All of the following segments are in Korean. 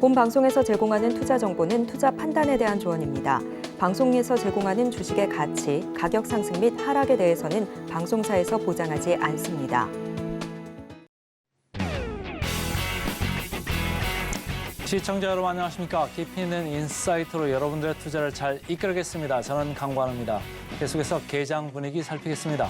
본 방송에서 제공하는 투자 정보는 투자 판단에 대한 조언입니다. 방송에서 제공하는 주식의 가치, 가격 상승 및 하락에 대해서는 방송사에서 보장하지 않습니다. 시청자 여러분 안녕하십니까? 깊이 있는 인사이트로 여러분들의 투자를 잘 이끌겠습니다. 저는 강관우입니다. 계속해서 개장 분위기 살피겠습니다.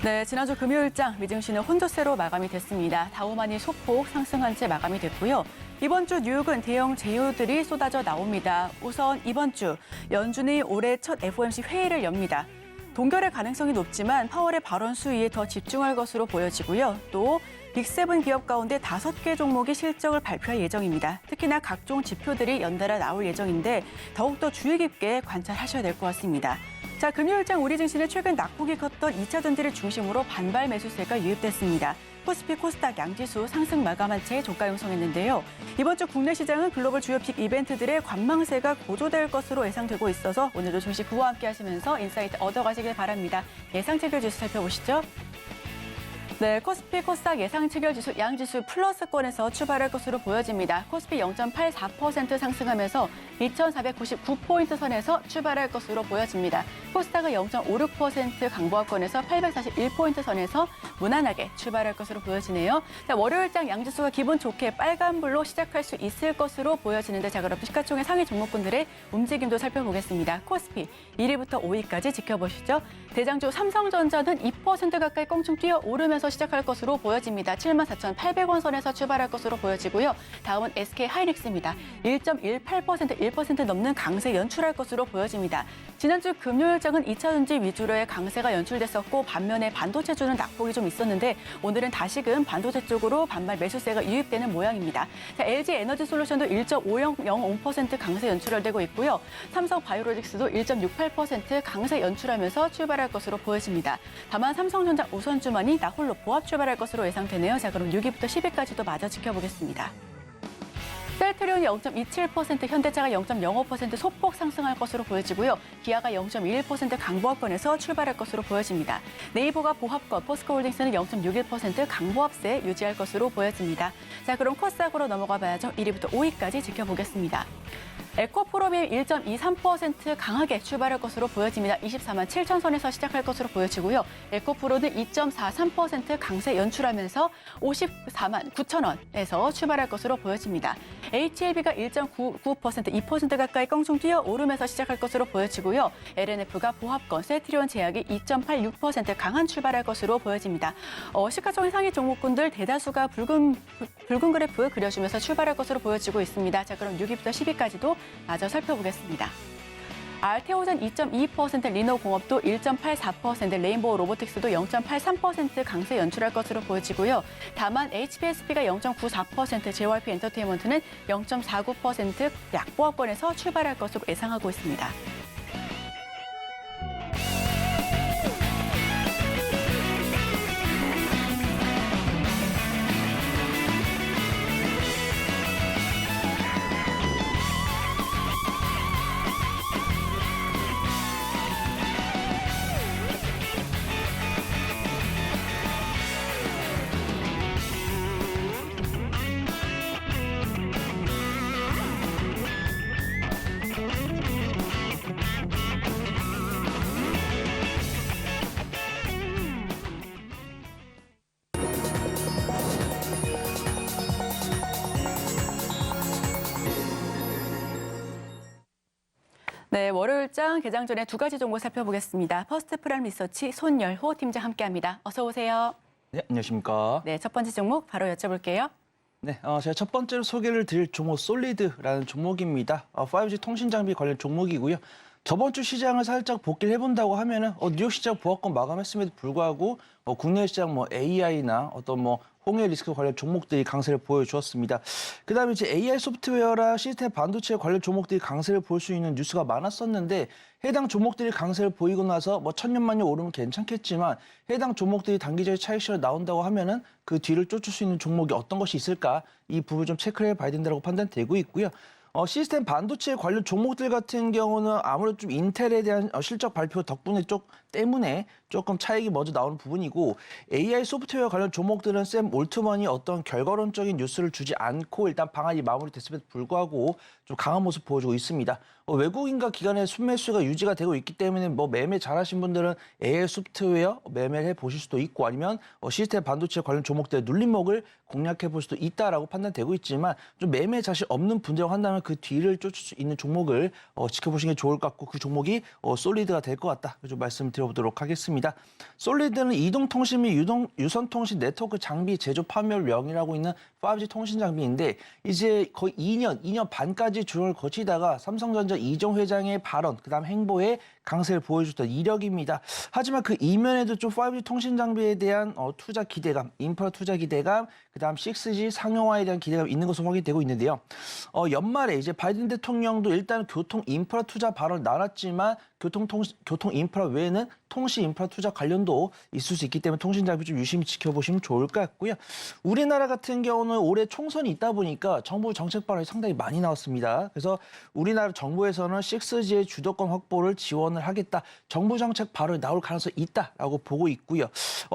네, 지난주 금요일장 미증시는 혼조세로 마감이 됐습니다. 다우만이 소폭 상승한 채 마감이 됐고요. 이번 주 뉴욕은 대형 제휴들이 쏟아져 나옵니다. 우선 이번 주 연준이 올해 첫 FOMC 회의를 엽니다. 동결의 가능성이 높지만 파월의 발언 수위에 더 집중할 것으로 보여지고요. 또 빅7 기업 가운데 5개 종목이 실적을 발표할 예정입니다. 특히나 각종 지표들이 연달아 나올 예정인데 더욱더 주의 깊게 관찰하셔야 될 것 같습니다. 자, 금요일장 우리 증시는 최근 낙폭이 컸던 2차 전지를 중심으로 반발 매수세가 유입됐습니다. 코스피, 코스닥 양지수 상승 마감한 채 종가 형성했는데요. 이번 주 국내 시장은 글로벌 주요 빅 이벤트들의 관망세가 고조될 것으로 예상되고 있어서 오늘도 증시 구호와 함께 하시면서 인사이트 얻어가시길 바랍니다. 예상 체결 지수 살펴보시죠. 네, 코스피, 코스닥 예상 체결 지수 양지수 플러스권에서 출발할 것으로 보여집니다. 코스피 0.84% 상승하면서 2,499포인트 선에서 출발할 것으로 보여집니다. 코스닥은 0.56% 강보합권에서 841포인트 선에서 무난하게 출발할 것으로 보여지네요. 자, 월요일장 양지수가 기분 좋게 빨간불로 시작할 수 있을 것으로 보여지는데 자, 그럼 시가총액 상위 종목군들의 움직임도 살펴보겠습니다. 코스피 1위부터 5위까지 지켜보시죠. 대장주 삼성전자는 2% 가까이 껑충 뛰어오르면서 시작할 것으로 보여집니다. 74,800원 선에서 출발할 것으로 보여지고요. 다음은 SK하이닉스입니다. 1.18%, 1% 넘는 강세 연출할 것으로 보여집니다. 지난주 금요일장은 2차 전지 위주로의 강세가 연출됐었고 반면에 반도체주는 낙폭이 좀 있었는데 오늘은 다시금 반도체 쪽으로 반발 매수세가 유입되는 모양입니다. 자, LG 에너지 솔루션도 1.50% 강세 연출되고 있고요. 삼성 바이오로직스도 1.68% 강세 연출하면서 출발할 것으로 보여집니다. 다만 삼성전자 우선주만이 나홀로 보합 출발할 것으로 예상되네요. 자, 그럼 6위부터 10위까지도 마저 지켜보겠습니다. 셀트리온이 0.27%, 현대차가 0.05% 소폭 상승할 것으로 보여지고요. 기아가 0.21% 강보합권에서 출발할 것으로 보여집니다. 네이버가 보합권, 포스코홀딩스는 0.61% 강보합세 유지할 것으로 보여집니다. 자, 그럼 코스닥으로 넘어가 봐야죠. 1위부터 5위까지 지켜보겠습니다. 에코프로비엠 1.23% 강하게 출발할 것으로 보여집니다. 24만 7천 선에서 시작할 것으로 보여지고요. 에코프로는 2.43% 강세 연출하면서 54만 9천 원에서 출발할 것으로 보여집니다. HLB가 1.99%, 2% 가까이 껑충 뛰어오르면서 시작할 것으로 보여지고요. LNF가 보합권, 셀트리온 제약이 2.86% 강한 출발할 것으로 보여집니다. 시가총액 상위 종목군들 대다수가 붉은 그래프 그려주면서 출발할 것으로 보여지고 있습니다. 자, 그럼 6위부터 10위까지도 마저 살펴보겠습니다. 알테오젠 2.2%, 리노공업도 1.84%, 레인보우 로보틱스도 0.83% 강세 연출할 것으로 보여지고요. 다만 HPSP가 0.94%, JYP 엔터테인먼트는 0.49% 약보합권에서 출발할 것으로 예상하고 있습니다. 네, 월요일장 개장 전에 두 가지 정보 살펴보겠습니다. 퍼스트 프라임 리서치 손열호 팀장 함께합니다. 어서 오세요. 네, 안녕하십니까. 네, 첫 번째 종목 바로 여쭤볼게요. 네, 제가 첫 번째로 소개를 드릴 종목 솔리드라는 종목입니다. 5G 통신 장비 관련 종목이고요. 저번 주 시장을 살짝 복귀를 해본다고 하면은 뉴욕 시장 보합권 마감했음에도 불구하고 국내 시장 AI나 어떤 홍해 리스크 관련 종목들이 강세를 보여주었습니다. 그다음에 이제 AI 소프트웨어랑 시스템 반도체 관련 종목들이 강세를 볼 수 있는 뉴스가 많았었는데 해당 종목들이 강세를 보이고 나서 천년만년 오르면 괜찮겠지만 해당 종목들이 단기적인 차익실현 나온다고 하면은 그 뒤를 쫓을 수 있는 종목이 어떤 것이 있을까 이 부분 좀 체크를 해봐야 된다고 판단되고 있고요. 시스템 반도체 관련 종목들 같은 경우는 아무래도 좀 인텔에 대한 실적 발표 덕분에 때문에 조금 차익이 먼저 나오는 부분이고 AI 소프트웨어 관련 종목들은 샘 올트먼이 어떤 결과론적인 뉴스를 주지 않고 일단 방안이 마무리됐음에도 불구하고 좀 강한 모습 보여주고 있습니다. 외국인과 기관의 순매수가 유지가 되고 있기 때문에 뭐 매매 잘하신 분들은 AI 소프트웨어 매매를 해보실 수도 있고 아니면 시스템 반도체 관련 종목들의 눌림목을 공략해 볼 수도 있다라고 판단되고 있지만 좀 매매 자신 없는 분들이라고 한다면 그 뒤를 쫓을 수 있는 종목을 지켜보시는 게 좋을 것 같고 그 종목이 솔리드가 될 것 같다. 좀 말씀드려보도록 하겠습니다. 솔리드는 이동통신 및 유선통신 네트워크 장비 제조 판매를 명의라고 있는 5G 통신 장비인데 이제 거의 2년 반까지 주행을 거치다가 삼성전자 이정 회장의 발언, 그다음 행보에 강세를 보여줬던 이력입니다. 하지만 그 이면에도 좀 5G 통신 장비에 대한 투자 기대감, 인프라 투자 기대감, 그다음 6G 상용화에 대한 기대감이 있는 것으로 확인되고 있는데요. 연말에 이제 바이든 대통령도 일단 교통 인프라 투자 발언을 나눴지만 교통 인프라 외에는 통신 인프라 투자 관련도 있을 수 있기 때문에 통신 장비 좀 유심히 지켜보시면 좋을 것 같고요. 우리나라 같은 경우는 올해 총선이 있다 보니까 정부 정책 발언이 상당히 많이 나왔습니다. 그래서 우리나라 정부에서는 6G의 주도권 확보를 지원을 하겠다. 정부 정책 발언이 나올 가능성이 있다라고 보고 있고요.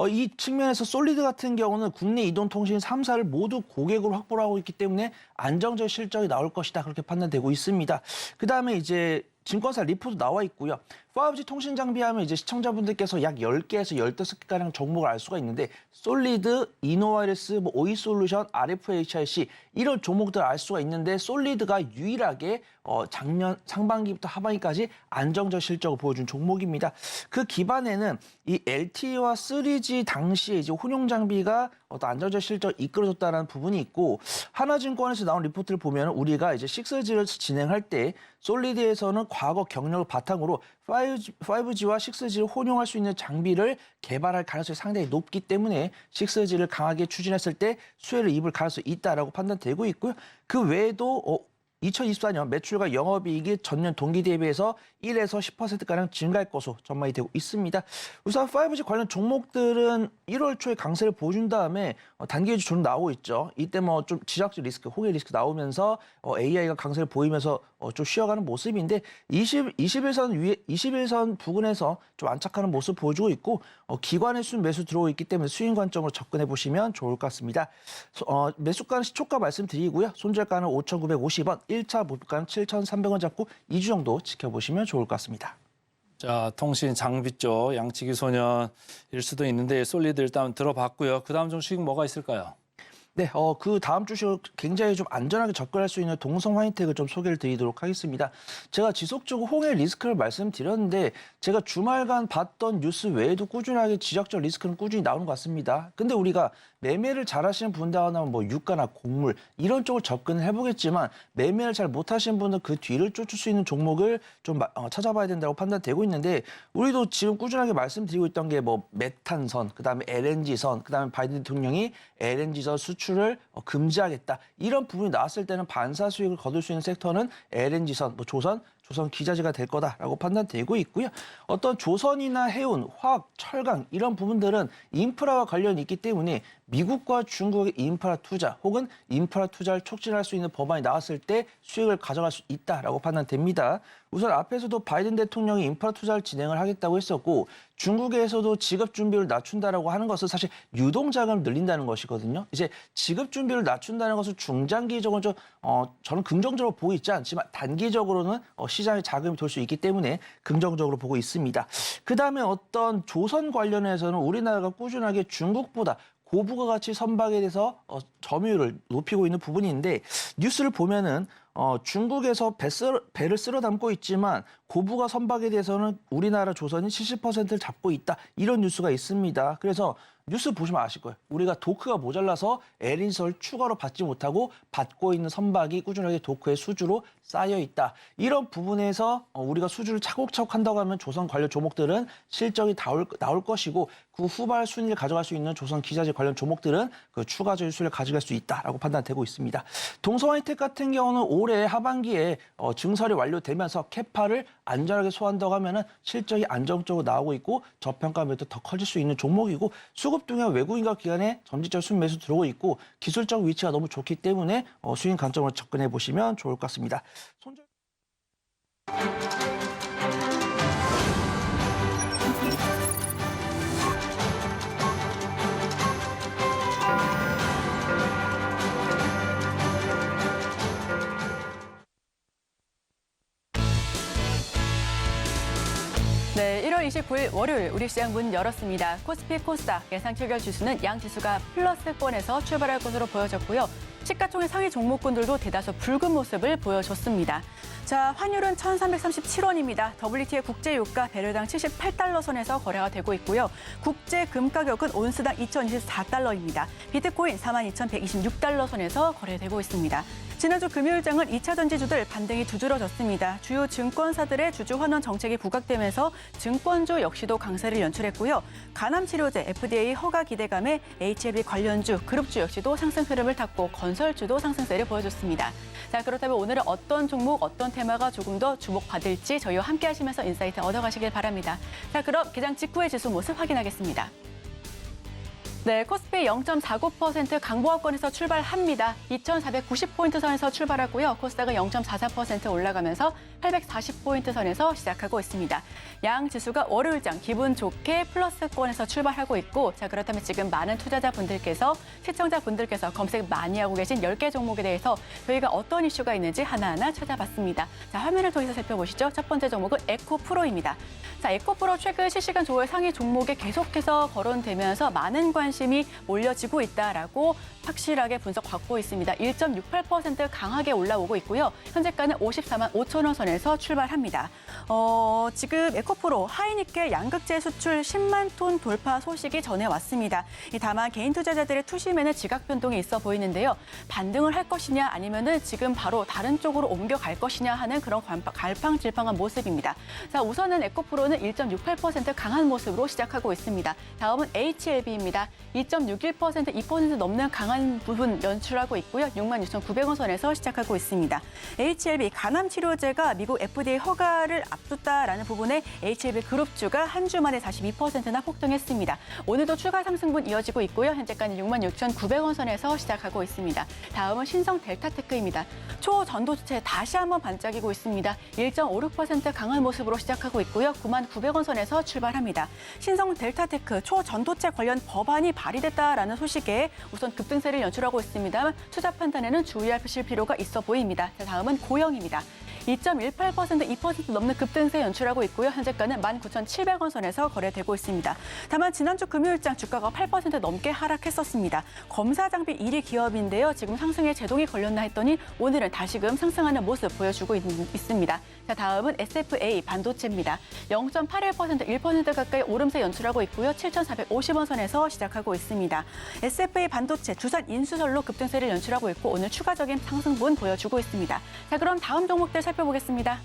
이 측면에서 솔리드 같은 경우는 국내 이동통신 3사를 모두 고객으로 확보를 하고 있기 때문에 안정적 실적이 나올 것이다. 그렇게 판단되고 있습니다. 그다음에 이제 증권사 리포트 나와 있고요. 5G 통신 장비 하면 이제 시청자분들께서 약 10개에서 15개가량 종목을 알 수가 있는데 솔리드, 이노와이러스, 오이솔루션, RFHIC 이런 종목들 알 수가 있는데 솔리드가 유일하게 작년 상반기부터 하반기까지 안정적 실적을 보여준 종목입니다. 그 기반에는 이 LTE와 3G 당시에 이제 혼용 장비가 어떤 안정적 실적을 이끌어줬다는 부분이 있고 하나증권에서 나온 리포트를 보면 우리가 이제 6G를 진행할 때 솔리드에서는 과거 경력을 바탕으로 5G와 6G를 혼용할 수 있는 장비를 개발할 가능성이 상당히 높기 때문에 6G를 강하게 추진했을 때 수혜를 입을 가능성이 있다라고 판단되고 있고요. 그 외에도 2024년 매출과 영업이익이 전년 동기 대비해서 1에서 10%가량 증가할 것으로 전망이 되고 있습니다. 우선 5G 관련 종목들은 1월 초에 강세를 보여준 다음에 단기 주로 나오고 있죠. 이때 뭐 좀 지정학적 리스크, 호개 리스크 나오면서 AI가 강세를 보이면서 좀 쉬어가는 모습인데 21선 부근에서 좀 안착하는 모습 보여주고 있고 기관의 순 매수 들어오고 있기 때문에 수익 관점으로 접근해 보시면 좋을 것 같습니다. 매수가는 시초가 말씀드리고요. 손절가는 5,950원, 1차 목표가는 7,300원 잡고 2주 정도 지켜보시면 좋을 것 같습니다. 자, 통신 장비 쪽 양치기 소년일 수도 있는데 솔리드 일단 들어봤고요. 그다음 좀 수익 뭐가 있을까요? 네, 그 다음 주식 굉장히 좀 안전하게 접근할 수 있는 동성 화이텍을 좀 소개를 드리도록 하겠습니다. 제가 지속적으로 홍해 리스크를 말씀드렸는데 제가 주말간 봤던 뉴스 외에도 꾸준하게 지적적 리스크는 꾸준히 나오는 것 같습니다. 근데 우리가 매매를 잘하시는 분들 하면 뭐 유가나 곡물 이런 쪽을 접근을 해보겠지만 매매를 잘 못하시는 분은 그 뒤를 쫓을 수 있는 종목을 좀 찾아봐야 된다고 판단되고 있는데 우리도 지금 꾸준하게 말씀드리고 있던 게 뭐 메탄선, 그다음에 LNG선, 그다음에 바이든 대통령이 LNG선 수출을 금지하겠다 이런 부분이 나왔을 때는 반사 수익을 거둘 수 있는 섹터는 LNG선, 뭐 조선 기자재가 될 거다라고 판단되고 있고요. 어떤 조선이나 해운, 화학, 철강 이런 부분들은 인프라와 관련이 있기 때문에 미국과 중국의 인프라 투자 혹은 인프라 투자를 촉진할 수 있는 법안이 나왔을 때 수익을 가져갈 수 있다라고 판단됩니다. 우선 앞에서도 바이든 대통령이 인프라 투자를 진행을 하겠다고 했었고 중국에서도 지급 준비를 낮춘다라고 하는 것은 사실 유동자금을 늘린다는 것이거든요. 이제 지급 준비를 낮춘다는 것은 중장기적으로 좀 저는 긍정적으로 보고 있지 않지만 단기적으로는 시장에 자금이 돌 수 있기 때문에 긍정적으로 보고 있습니다. 그다음에 어떤 조선 관련해서는 우리나라가 꾸준하게 중국보다 고부가가치 선박에 대해서 점유율을 높이고 있는 부분인데 뉴스를 보면은 중국에서 배를 쓸어 담고 있지만 고부가 선박에 대해서는 우리나라 조선이 70%를 잡고 있다. 이런 뉴스가 있습니다. 그래서 뉴스 보시면 아실 거예요. 우리가 도크가 모자라서 LNG선을 추가로 받지 못하고 받고 있는 선박이 꾸준하게 도크의 수주로 쌓여 있다. 이런 부분에서 우리가 수주를 차곡차곡 한다고 하면 조선 관련 종목들은 실적이 나올 것이고 그 후발 순위를 가져갈 수 있는 조선 기자재 관련 종목들은 그 추가적인 수익을 가져갈 수 있다라고 판단되고 있습니다. 동성화이텍 같은 경우는 올해 하반기에 증설이 완료되면서 캐파를 안전하게 소화한다고 하면은 실적이 안정적으로 나오고 있고 저평가 매도 더 커질 수 있는 종목이고 수급 동향 외국인과 기관의 점진적 순매수 들어오고 있고 기술적 위치가 너무 좋기 때문에 수익 관점으로 접근해 보시면 좋을 것 같습니다. 네, 1월 29일 월요일 우리 시장 문 열었습니다. 코스피 코스닥 예상 체결 지수는 양 지수가 플러스권에서 출발할 것으로 보여졌고요. 시가총액 상위 종목군들도 대다수 붉은 모습을 보여줬습니다. 자, 환율은 1,337원입니다. WTI 국제유가 배럴당 78달러 선에서 거래가 되고 있고요. 국제 금 가격은 온스당 2,024달러입니다. 비트코인 42,126달러 선에서 거래되고 있습니다. 지난주 금요일장은 2차 전지주들 반등이 두드러졌습니다. 주요 증권사들의 주주 환원 정책이 부각되면서 증권주 역시도 강세를 연출했고요. 간암치료제 FDA 허가 기대감에 HLB 관련주, 그룹주 역시도 상승 흐름을 탔고 건설주도 상승세를 보여줬습니다. 자, 그렇다면 오늘은 어떤 종목, 어떤 테마가 조금 더 주목받을지 저희와 함께 하시면서 인사이트 얻어가시길 바랍니다. 자, 그럼 기장 직후의 지수 모습 확인하겠습니다. 네, 코스피 0.49% 강보합권에서 출발합니다. 2,490포인트 선에서 출발하고요. 코스닥은 0.44% 올라가면서 840포인트 선에서 시작하고 있습니다. 양 지수가 월요일장 기분 좋게 플러스권에서 출발하고 있고, 자, 그렇다면 지금 많은 투자자분들께서, 시청자분들께서 검색 많이 하고 계신 10개 종목에 대해서 저희가 어떤 이슈가 있는지 하나하나 찾아봤습니다. 자, 화면을 통해서 살펴보시죠. 첫 번째 종목은 에코프로입니다. 자, 에코프로 최근 실시간 조회 상위 종목에 계속해서 거론되면서 많은 관심이 몰려지고 있다라고 확실하게 분석받고 있습니다. 1.68% 강하게 올라오고 있고요. 현재가는 54만 5천 원 선에서 출발합니다. 지금 에코프로 하이니켈 양극재 수출 10만 톤 돌파 소식이 전해왔습니다. 다만 개인 투자자들의 투심에는 지각 변동이 있어 보이는데요. 반등을 할 것이냐 아니면은 지금 바로 다른 쪽으로 옮겨갈 것이냐 하는 그런 갈팡질팡한 모습입니다. 자, 우선은 에코프로는 1.68% 강한 모습으로 시작하고 있습니다. 다음은 HLB입니다. 2.61%, 2% 넘는 강한 부분 연출하고 있고요. 66,900원 선에서 시작하고 있습니다. HLB 간암치료제가 미국 FDA 허가를 앞뒀다라는 부분에 HLB 그룹주가 한 주 만에 42%나 폭등했습니다. 오늘도 추가 상승분 이어지고 있고요. 현재까지 66,900원 선에서 시작하고 있습니다. 다음은 신성 델타테크입니다. 초전도체 다시 한번 반짝이고 있습니다. 1.56% 강한 모습으로 시작하고 있고요. 99,000원 선에서 출발합니다. 신성 델타테크 초전도체 관련 법안이 발의됐다라는 소식에 우선 급등세를 연출하고 있습니다만 투자 판단에는 주의하실 필요가 있어 보입니다. 자, 다음은 고영입니다. 2.18%, 2% 넘는 급등세 연출하고 있고요. 현재가는 19,700원 선에서 거래되고 있습니다. 다만 지난주 금요일장 주가가 8% 넘게 하락했었습니다. 검사 장비 1위 기업인데요. 지금 상승에 제동이 걸렸나 했더니 오늘은 다시금 상승하는 모습 보여주고 있습니다. 자, 다음은 SFA 반도체입니다. 0.81%, 1% 가까이 오름세 연출하고 있고요. 7,450원 선에서 시작하고 있습니다. SFA 반도체 두산 인수설로 급등세를 연출하고 있고 오늘 추가적인 상승분 보여주고 있습니다. 자, 그럼 다음 종목들 살펴보겠습니다.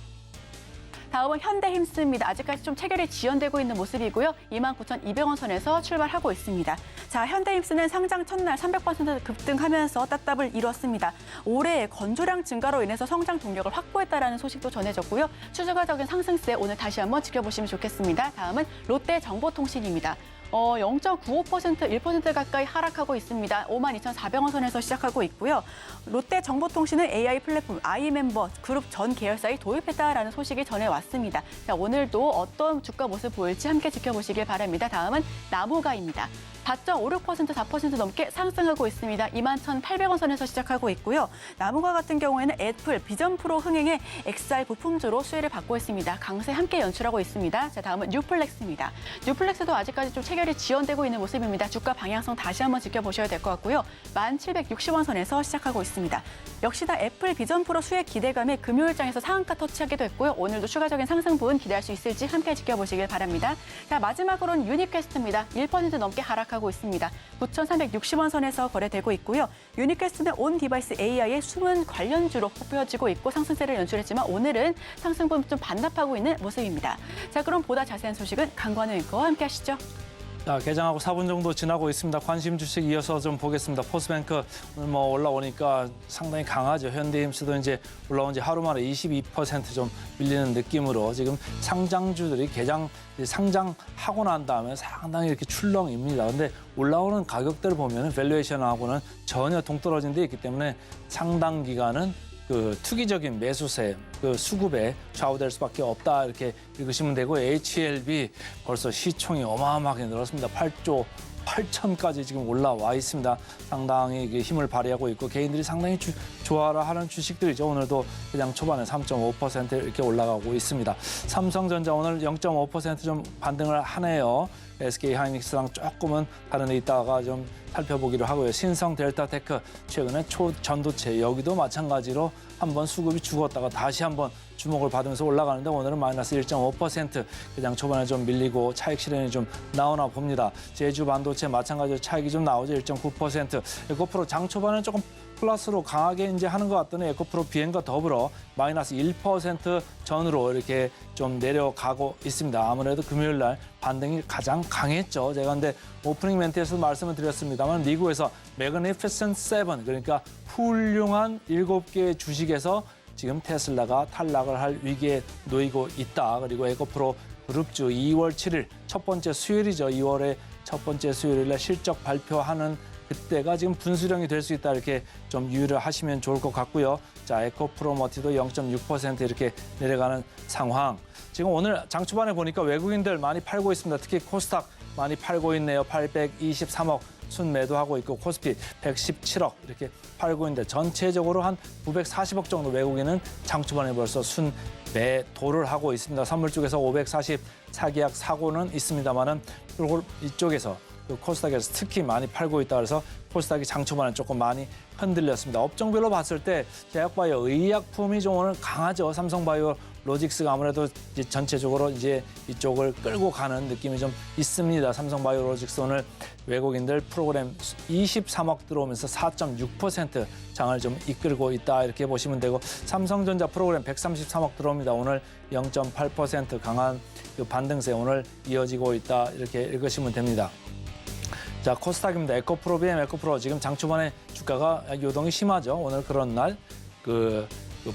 다음은 현대힘스입니다. 아직까지 좀 체결이 지연되고 있는 모습이고요. 29,200원 선에서 출발하고 있습니다. 자, 현대힘스는 상장 첫날 300% 급등하면서 따따블 이뤘습니다. 올해 건조량 증가로 인해서 성장 동력을 확보했다라는 소식도 전해졌고요. 추가적인 상승세 오늘 다시 한번 지켜보시면 좋겠습니다. 다음은 롯데정보통신입니다. 0.95%, 1% 가까이 하락하고 있습니다. 52,400원 선에서 시작하고 있고요. 롯데정보통신은 AI 플랫폼 i멤버 그룹 전 계열사에 도입했다라는 소식이 전해왔습니다. 자, 오늘도 어떤 주가 모습 보일지 함께 지켜보시길 바랍니다. 다음은 나무가입니다. 4.56%, 4% 넘게 상승하고 있습니다. 21,800원 선에서 시작하고 있고요. 나무가 같은 경우에는 애플 비전 프로 흥행에 XR 부품주로 수혜를 받고 있습니다. 강세 함께 연출하고 있습니다. 자, 다음은 뉴플렉스입니다. 뉴플렉스도 아직까지 좀 체결이 지연되고 있는 모습입니다. 주가 방향성 다시 한번 지켜보셔야 될 것 같고요. 1,760원 선에서 시작하고 있습니다. 역시나 애플 비전 프로 수혜 기대감에 금요일장에서 상한가 터치하기도 했고요. 오늘도 추가적인 상승분 기대할 수 있을지 함께 지켜보시길 바랍니다. 자, 마지막으로는 유니퀘스트입니다. 1% 넘게 하락하고 있습니다. 9,360원 선에서 거래되고 있고요. 유니퀘스트는 온 디바이스 AI의 숨은 관련주로 뽑혀지고 있고 상승세를 연출했지만 오늘은 상승분 좀 반납하고 있는 모습입니다. 자, 그럼 보다 자세한 소식은 강관우 앵커와 함께 하시죠. 자, 개장하고 4분 정도 지나고 있습니다. 관심 주식 이어서 좀 보겠습니다. 포스뱅크 오늘 뭐 올라오니까 상당히 강하죠. 현대힘스도 이제 올라온 지 하루 만에 22% 좀 밀리는 느낌으로 지금 상장주들이 상장하고 난 다음에 상당히 이렇게 출렁입니다. 근데 올라오는 가격대를 보면 밸류에이션하고는 전혀 동떨어진 데 있기 때문에 상당 기간은 그 투기적인 매수세, 그 수급에 좌우될 수밖에 없다 이렇게 읽으시면 되고 HLB 벌써 시총이 어마어마하게 늘었습니다. 8조 8천까지 지금 올라와 있습니다. 상당히 힘을 발휘하고 있고 개인들이 상당히 좋아라 하는 주식들이죠. 오늘도 그냥 초반에 3.5% 이렇게 올라가고 있습니다. 삼성전자 오늘 0.5% 좀 반등을 하네요. SK하이닉스랑 조금은 다른 데 있다가 좀 살펴보기로 하고요. 신성 델타테크 최근에 초전도체 여기도 마찬가지로 한번 수급이 죽었다가 다시 한번 주목을 받으면서 올라가는데 오늘은 마이너스 1.5% 그냥 초반에 좀 밀리고 차익 실현이 좀 나오나 봅니다. 제주 반도체 마찬가지로 차익이 좀 나오죠. 1.9%. 에코프로 장 초반에 조금 플러스로 강하게 이제 하는 것 같더니 에코프로 비행과 더불어 마이너스 1% 전으로 이렇게 좀 내려가고 있습니다. 아무래도 금요일 날 반등이 가장 강했죠. 제가 근데 오프닝 멘트에서 말씀을 드렸습니다만 미국에서 매그니피센트 7 그러니까 훌륭한 7개의 주식에서 지금 테슬라가 탈락을 할 위기에 놓이고 있다. 그리고 에코프로 그룹주 2월 7일 첫 번째 수요일이죠. 2월에 첫 번째 수요일에 실적 발표하는 그때가 지금 분수령이 될 수 있다 이렇게 좀 유의를 하시면 좋을 것 같고요. 자, 에코프로머티도 0.6% 이렇게 내려가는 상황. 지금 오늘 장 초반에 보니까 외국인들 많이 팔고 있습니다. 특히 코스닥 많이 팔고 있네요. 823억 순매도하고 있고 코스피 117억 이렇게 팔고 있는데 전체적으로 한 940억 정도 외국인은 장 초반에 벌써 순매도를 하고 있습니다. 선물 쪽에서 544계약 사고는 있습니다만은 이쪽에서 그 코스닥에서 특히 많이 팔고 있다 그래서 코스닥이 장 초반에 조금 많이 흔들렸습니다. 업종별로 봤을 때 제약바이오, 의약품이 좀 오늘 강하죠. 삼성바이오 로직스가 아무래도 이제 전체적으로 이제 이쪽을 끌고 가는 느낌이 좀 있습니다. 삼성바이오 로직스 오늘 외국인들 프로그램 23억 들어오면서 4.6% 장을 좀 이끌고 있다 이렇게 보시면 되고 삼성전자 프로그램 133억 들어옵니다. 오늘 0.8% 강한 그 반등세 오늘 이어지고 있다 이렇게 읽으시면 됩니다. 자, 코스닥입니다. 에코프로, BM 에코프로 지금 장 초반에 주가가 요동이 심하죠. 오늘 그런 날 그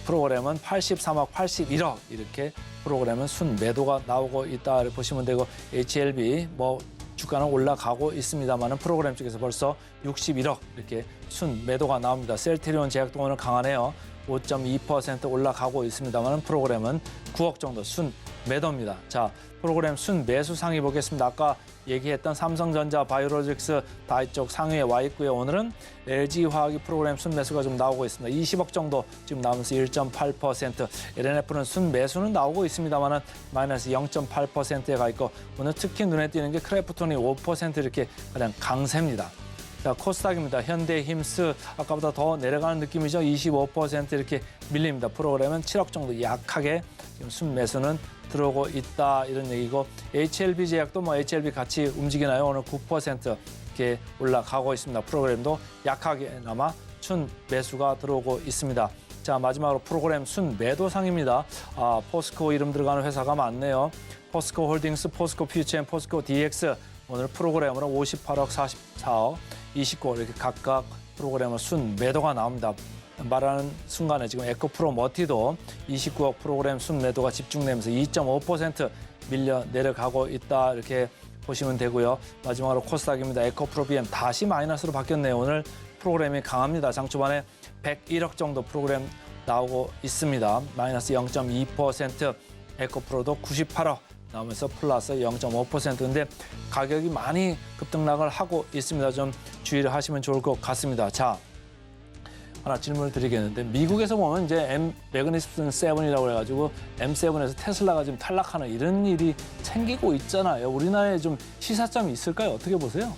프로그램은 83억, 81억 이렇게 프로그램은 순매도가 나오고 있다 이렇게 보시면 되고 HLB 뭐 주가는 올라가고 있습니다만은 프로그램 쪽에서 벌써 61억 이렇게 순매도가 나옵니다. 셀트리온 제약도 오늘 강하네요. 5.2% 올라가고 있습니다만 프로그램은 9억 정도 순매도입니다. 자, 프로그램 순매수 상위 보겠습니다. 아까 얘기했던 삼성전자, 바이오로직스 다 이쪽 상위에 와 있고요. 오늘은 LG화학이 프로그램 순매수가 좀 나오고 있습니다. 20억 정도 지금 나오면서 1.8%. LNF는 순매수는 나오고 있습니다만 마이너스 0.8%에 가 있고 오늘 특히 눈에 띄는 게 크래프톤이 5% 이렇게 가장 강세입니다. 자, 코스닥입니다. 현대힘스 아까보다 더 내려가는 느낌이죠. 25% 이렇게 밀립니다. 프로그램은 7억 정도 약하게 지금 순매수는 들어오고 있다 이런 얘기고 HLB 제약도 뭐 HLB 같이 움직이나요? 오늘 9% 이렇게 올라가고 있습니다. 프로그램도 약하게나마 순매수가 들어오고 있습니다. 자, 마지막으로 프로그램 순매도상입니다. 포스코 이름 들어가는 회사가 많네요. 포스코 홀딩스, 포스코 퓨처앤 포스코 DX 오늘 프로그램으로 58억, 44억, 29억 이렇게 각각 프로그램으로 순매도가 나옵니다. 말하는 순간에 지금 에코프로 머티도 29억 프로그램 순매도가 집중되면서 2.5% 밀려 내려가고 있다 이렇게 보시면 되고요. 마지막으로 코스닥입니다. 에코프로 BM 다시 마이너스로 바뀌었네요. 오늘 프로그램이 강합니다. 장 초반에 101억 정도 프로그램 나오고 있습니다. 마이너스 0.2%, 에코프로도 98억 나오면서 플러스 0.5%인데 가격이 많이 급등락을 하고 있습니다. 좀 주의를 하시면 좋을 것 같습니다. 자, 하나 질문을 드리겠는데 미국에서 보면 이제 매그니피센트 7이라고 해가지고 M7에서 테슬라가 지금 탈락하는 이런 일이 생기고 있잖아요. 우리나라에 좀 시사점이 있을까요? 어떻게 보세요?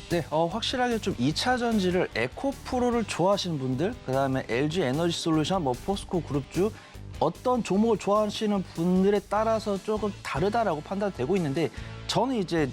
네, 확실하게 좀 2차 전지를 에코프로를 좋아하시는 분들, 그다음에 LG 에너지 솔루션, 뭐 포스코 그룹주 어떤 종목을 좋아하시는 분들에 따라서 조금 다르다라고 판단되고 있는데 저는 이제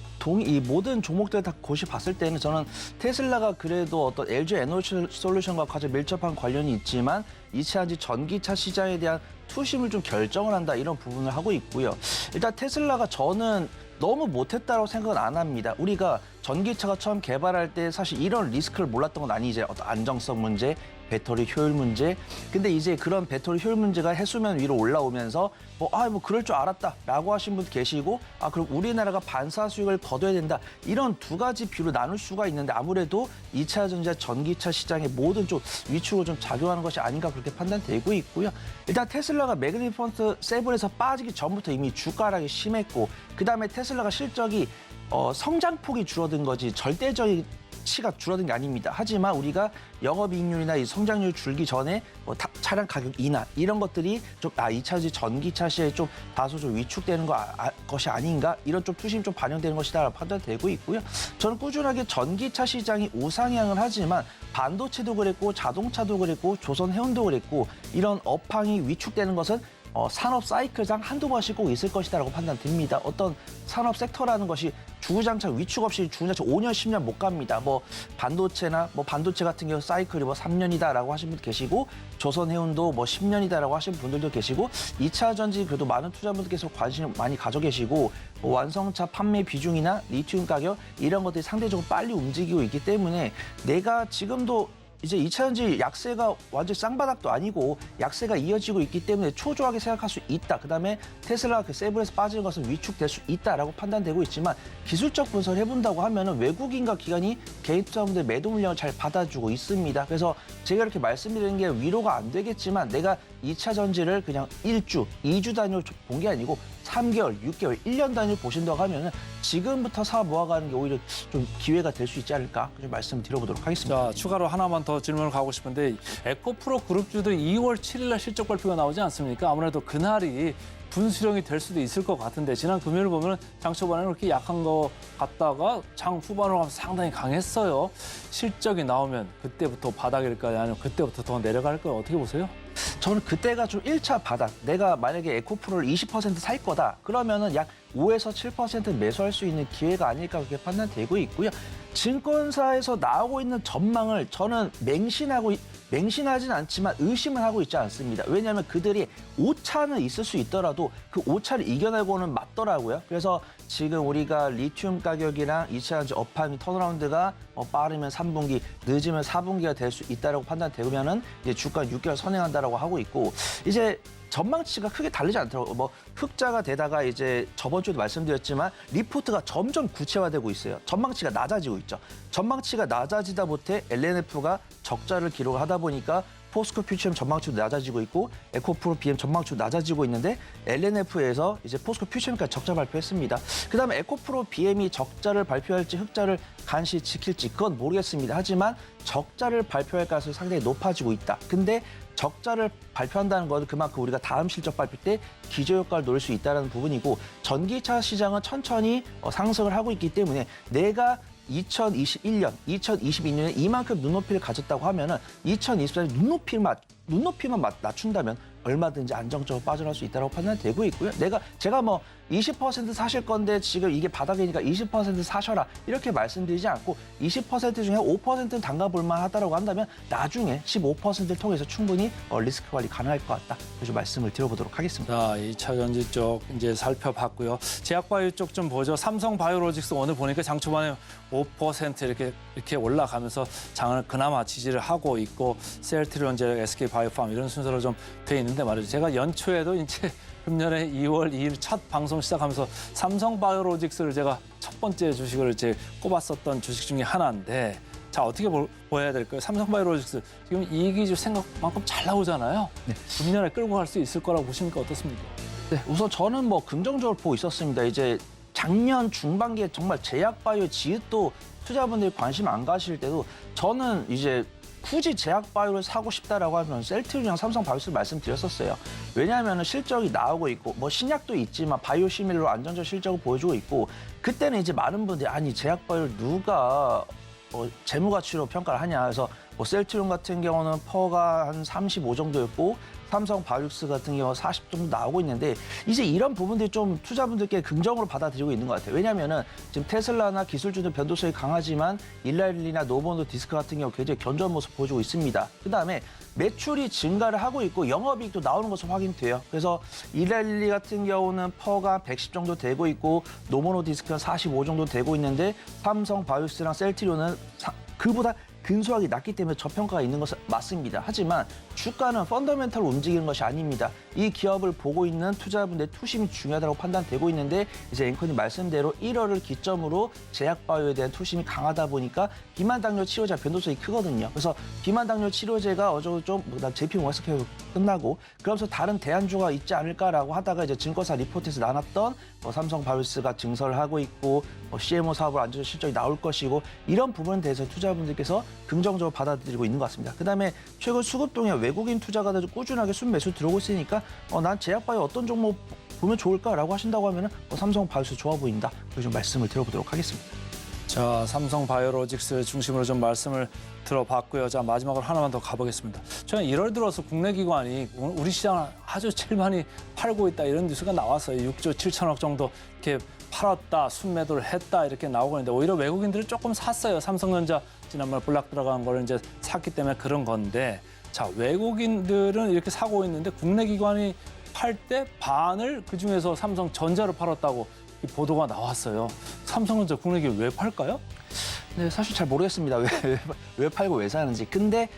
이 모든 종목들 다 고시 봤을 때는 저는 테슬라가 그래도 어떤 LG 에너지 솔루션과 가장 밀접한 관련이 있지만 2차 전기차 시장에 대한 투심을 좀 결정을 한다 이런 부분을 하고 있고요. 일단 테슬라가 저는 너무 못했다고 생각은 안 합니다. 우리가 전기차가 처음 개발할 때 사실 이런 리스크를 몰랐던 건 아니죠. 어떤 안정성 문제, 배터리 효율 문제. 근데 이제 그런 배터리 효율 문제가 해수면 위로 올라오면서 뭐 그럴 줄 알았다라고 하신 분 계시고 그럼 우리나라가 반사 수익을 거둬야 된다. 이런 두 가지 비로 나눌 수가 있는데 아무래도 2차 전기차 시장의 모든 쪽 위축으로 좀 작용하는 것이 아닌가 그렇게 판단되고 있고요. 일단 테슬라가 매그니피센트 7에서 빠지기 전부터 이미 주가락이 심했고 그다음에 테슬라가 실적이 성장폭이 줄어든 거지 절대적인 치가 줄어든 게 아닙니다. 하지만 우리가 영업이익률이나 이 성장률 줄기 전에 차량 가격 인하 이런 것들이 좀 2차전지 전기차 시에 좀 다소 좀 위축되는 것이 아닌가 이런 좀 투심이 좀 반영되는 것이다 판단되고 있고요. 저는 꾸준하게 전기차 시장이 우상향을 하지만 반도체도 그랬고 자동차도 그랬고 조선해운도 그랬고 이런 업황이 위축되는 것은 산업 사이클상 한두 번씩 꼭 있을 것이다라고 판단됩니다. 어떤 산업 섹터라는 것이 주구장창 위축 없이 주구장창 5년, 10년 못 갑니다. 반도체나 반도체 같은 경우 사이클이 3년이다라고 하신 분 계시고 조선해운도 10년이다라고 하신 분들도 계시고 2차 전지 그래도 많은 투자분들께서 관심을 많이 가져 계시고 완성차 판매 비중이나 리튬 가격 이런 것들이 상대적으로 빨리 움직이고 있기 때문에 내가 지금도 이제 2차 전지 약세가 완전 쌍바닥도 아니고 약세가 이어지고 있기 때문에 초조하게 생각할 수 있다. 그다음에 테슬라가 세븐에서 빠지는 것은 위축될 수 있다라고 판단되고 있지만 기술적 분석을 해본다고 하면은 외국인과 기관이 개인 투자분들 매도 물량을 잘 받아주고 있습니다. 그래서 제가 이렇게 말씀드리는 게 위로가 안 되겠지만 내가 2차 전지를 그냥 1주, 2주 단위로 본 게 아니고 3개월, 6개월, 1년 단위로 보신다고 하면은 지금부터 사 모아가는 게 오히려 좀 기회가 될 수 있지 않을까 그런 말씀을 드려보도록 하겠습니다. 자, 추가로 하나만 더 질문을 가고 싶은데 에코프로 그룹주들이 2월 7일 날 실적 발표가 나오지 않습니까? 아무래도 그날이 분수령이 될 수도 있을 것 같은데 지난 금요일 보면 장 초반에는 그렇게 약한 거 같다가 장 후반으로 가면서 상당히 강했어요. 실적이 나오면 그때부터 바닥일까요? 아니면 그때부터 더 내려갈까요? 어떻게 보세요? 저는 그때가 좀 1차 바닥. 내가 만약에 에코프로를 20% 살 거다. 그러면은 약 5에서 7% 매수할 수 있는 기회가 아닐까 그렇게 판단되고 있고요. 증권사에서 나오고 있는 전망을 저는 맹신하진 않지만 의심을 하고 있지 않습니다. 왜냐하면 그들이 오차는 있을 수 있더라도 그 오차를 이겨내고는 맞더라고요. 그래서 지금 우리가 리튬 가격이랑 2차 전지 업황이 턴어라운드가 빠르면 3분기, 늦으면 4분기가 될 수 있다라고 판단되면은 이제 주가 6개월 선행한다라고 하고 있고 이제 전망치가 크게 다르지 않더라고요. 흑자가 되다가 이제 저번 주에도 말씀드렸지만 리포트가 점점 구체화되고 있어요. 전망치가 낮아지고 있죠. 전망치가 낮아지다 못해 LNF가 적자를 기록하다 보니까 포스코 퓨처엠 전망치도 낮아지고 있고 에코프로 BM 전망치도 낮아지고 있는데 LNF에서 이제 포스코 퓨처엠까지 적자 발표했습니다. 그다음에 에코프로 BM이 적자를 발표할지 흑자를 간신히 지킬지 그건 모르겠습니다. 하지만 적자를 발표할 가능성이 상당히 높아지고 있다. 근데 적자를 발표한다는 건 그만큼 우리가 다음 실적 발표 때 기저효과를 노릴 수 있다는 부분이고 전기차 시장은 천천히 상승을 하고 있기 때문에 내가 2021년, 2022년에 이만큼 눈높이를 가졌다고 하면은 2024년 눈높이만 낮춘다면 얼마든지 안정적으로 빠져나올 수 있다고 판단되고 있고요. 제가 20% 사실 건데 지금 이게 바닥이니까 20% 사셔라 이렇게 말씀드리지 않고 20% 중에 5%는 담가볼 만하다라고 한다면 나중에 15%를 통해서 충분히 리스크 관리 가능할 것 같다. 그래서 말씀을 드려보도록 하겠습니다. 자, 2차 전지 쪽 이제 살펴봤고요. 제약바이오 쪽 좀 보죠. 삼성바이오로직스 오늘 보니까 장 초반에 5% 이렇게 올라가면서 장을 그나마 지지를 하고 있고 셀트리온제, SK바이오팜 이런 순서로 좀 돼 있는데 말이죠. 제가 연초에도 이제 금년에 2월 2일 첫 방송 시작하면서 삼성바이오로직스를 제가 첫 번째 주식을 이제 꼽았었던 주식 중에 하나인데 자, 어떻게 보여야 될까요? 삼성바이오로직스 지금 이익이 생각만큼 잘 나오잖아요. 네. 금년에 끌고 갈 수 있을 거라고 보십니까? 어떻습니까? 네, 우선 저는 긍정적으로 보고 있었습니다. 이제 작년 중반기에 정말 제약바이오 지읒도 투자분들이 관심 안 가실 때도 저는 이제 굳이 제약바이오를 사고 싶다라고 하면 셀트리온이랑 삼성바이오를 말씀드렸었어요. 왜냐하면 실적이 나오고 있고 신약도 있지만 바이오시밀러 안정적 실적을 보여주고 있고 그때는 이제 많은 분들이 아니 제약바이오를 누가 재무 가치로 평가를 하냐. 그래서 셀트리온 같은 경우는 퍼가 한 35 정도였고 삼성바이오닉스 같은 경우 40 정도 나오고 있는데 이제 이런 부분들이 좀 투자분들께 긍정으로 받아들이고 있는 것 같아요. 왜냐하면은 지금 테슬라나 기술주는 변동성이 강하지만 일라일리나 노보노 디스크 같은 경우 굉장히 견조한 모습 보여주고 있습니다. 그다음에 매출이 증가를 하고 있고 영업이익도 나오는 것으로 확인돼요. 그래서 일라일리 같은 경우는 퍼가 110 정도 되고 있고 노보노 디스크는 45 정도 되고 있는데 삼성바이오닉스랑 셀트리온은 그보다 근소하게 낮기 때문에 저평가가 있는 것은 맞습니다. 하지만 주가는 펀더멘탈로 움직이는 것이 아닙니다. 이 기업을 보고 있는 투자분들의 투심이 중요하다고 판단되고 있는데 이제 앵커님 말씀대로 1월을 기점으로 제약바이오에 대한 투심이 강하다 보니까 비만 당뇨 치료제 변동성이 크거든요. 그래서 비만 당뇨 치료제가 어느 정도 좀 JP 모건 스퀘어 끝나고 그러면서 다른 대안주가 있지 않을까라고 하다가 이제 증권사 리포트에서 나눴던 삼성바이오스가 증설을 하고 있고 CMO 사업을 안정적 실적이 나올 것이고 이런 부분에 대해서 투자분들께서 긍정적으로 받아들이고 있는 것 같습니다. 그다음에 최근 수급동에 외국인 투자가들 꾸준하게 순매수 들어오고 있으니까 난 제약바이오 어떤 종목 보면 좋을까라고 하신다고 하면 삼성바이오스 좋아 보인다. 그래서 좀 말씀을 들어보도록 하겠습니다. 자, 삼성바이오로직스 중심으로 좀 말씀을 들어봤고요. 자, 마지막으로 하나만 더 가보겠습니다. 저는 1월 들어서 국내 기관이 우리 시장을 아주 제일 많이 팔고 있다 이런 뉴스가 나왔어요. 6조 7천억 정도 이렇게 팔았다, 순매도를 했다 이렇게 나오고 있는데 오히려 외국인들은 조금 샀어요. 삼성전자 지난번 블락 들어간 걸 이제 샀기 때문에 그런 건데 자, 외국인들은 이렇게 사고 있는데 국내 기관이 팔 때 반을 그중에서 삼성전자로 팔았다고 이 보도가 나왔어요. 삼성전자 국내 기업 왜 팔까요? 네, 사실 잘 모르겠습니다. 왜 팔고 왜 사는지. 근데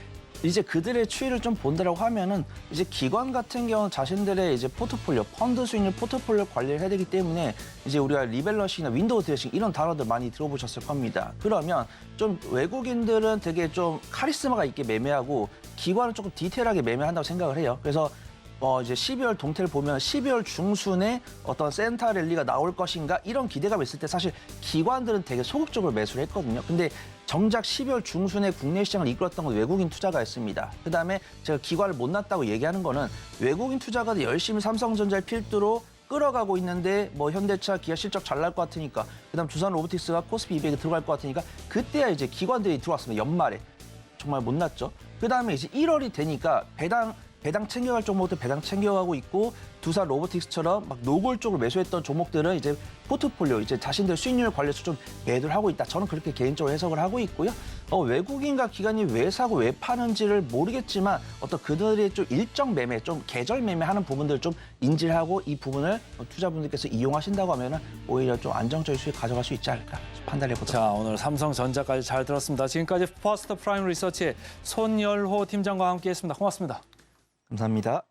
이제 그들의 추이를 좀 본다라고 하면은 이제 기관 같은 경우는 자신들의 이제 포트폴리오, 펀드 수익률 포트폴리오 관리를 해야 되기 때문에 이제 우리가 리밸런싱이나 윈도우 드레싱 이런 단어들 많이 들어보셨을 겁니다. 그러면 좀 외국인들은 되게 좀 카리스마가 있게 매매하고 기관은 조금 디테일하게 매매한다고 생각을 해요. 그래서 이제 12월 동태를 보면 12월 중순에 어떤 센터 랠리가 나올 것인가 이런 기대감이 있을 때 사실 기관들은 되게 소극적으로 매수를 했거든요. 근데 정작 12월 중순에 국내 시장을 이끌었던 건 외국인 투자가였습니다. 그다음에 제가 기관을 못 났다고 얘기하는 거는 외국인 투자가들 열심히 삼성전자를 필두로 끌어가고 있는데 현대차, 기아 실적 잘 날 것 같으니까 그다음 두산 로보틱스가 코스피 200에 들어갈 것 같으니까 그때야 이제 기관들이 들어왔습니다. 연말에. 정말 못 났죠. 그다음에 이제 1월이 되니까 배당 챙겨갈 종목들 배당 챙겨가고 있고 두산 로보틱스처럼 막 노골적으로 매수했던 종목들은 이제 포트폴리오 이제 자신들 수익률 관리해서 좀 매도를 하고 있다. 저는 그렇게 개인적으로 해석을 하고 있고요. 외국인과 기관이 왜 사고 왜 파는지를 모르겠지만 어떤 그들의 좀 일정 매매, 좀 계절 매매하는 부분들을 좀 인지를 하고 이 부분을 투자분들께서 이용하신다고 하면은 오히려 좀 안정적인 수익 가져갈 수 있지 않을까 판단해 보도록. 자, 오늘 삼성전자까지 잘 들었습니다. 지금까지 퍼스트 프라임 리서치의 손열호 팀장과 함께했습니다. 고맙습니다. 감사합니다.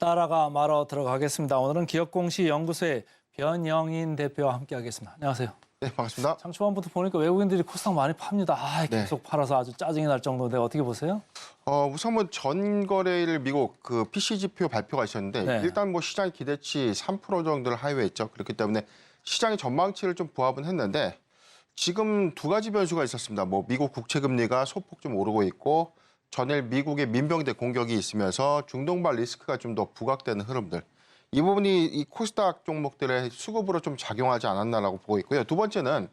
따라가 말어 들어가겠습니다. 오늘은 기업공시연구소의 변영인 대표와 함께하겠습니다. 안녕하세요. 네, 반갑습니다. 장 초반부터 보니까 외국인들이 코스닥 많이 팝니다. 계속 팔아서 아주 짜증이 날 정도인데 어떻게 보세요? 우선 전 거래일 미국 그 PC 지표 발표가 있었는데 네. 일단 시장의 기대치 3% 정도를 하회했죠. 그렇기 때문에 시장의 전망치를 좀 부합은 했는데 지금 두 가지 변수가 있었습니다. 미국 국채 금리가 소폭 좀 오르고 있고 전일 미국의 민병대 공격이 있으면서 중동발 리스크가 좀 더 부각되는 흐름들. 이 부분이 이 코스닥 종목들의 수급으로 좀 작용하지 않았나라고 보고 있고요. 두 번째는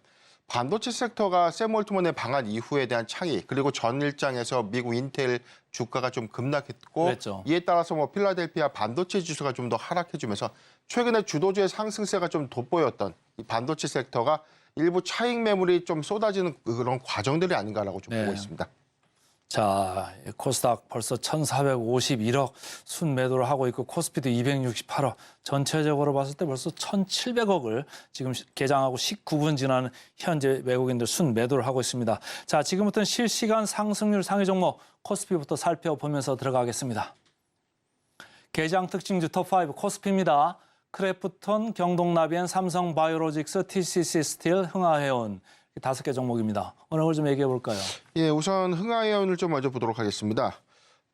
반도체 섹터가 샘 올트먼의 방한 이후에 대한 차이, 그리고 전일장에서 미국 인텔 주가가 좀 급락했고 그랬죠. 이에 따라서 필라델피아 반도체 지수가 좀 더 하락해주면서 최근에 주도주의 상승세가 좀 돋보였던 이 반도체 섹터가 일부 차익 매물이 좀 쏟아지는 그런 과정들이 아닌가라고 좀 네. 보고 있습니다. 자, 코스닥 벌써 1,451억 순매도를 하고 있고 코스피도 268억. 전체적으로 봤을 때 벌써 1,700억을 지금 개장하고 19분 지나는 현재 외국인들 순매도를 하고 있습니다. 자, 지금부터는 실시간 상승률 상위 종목 코스피부터 살펴보면서 들어가겠습니다. 개장 특징주 톱5 코스피입니다. 크래프톤, 경동나비엔, 삼성바이오로직스, TCC 스틸, 흥하해운 5개 종목입니다. 어느 걸 좀 얘기해 볼까요? 예, 우선 흥하해운을 좀 먼저 보도록 하겠습니다.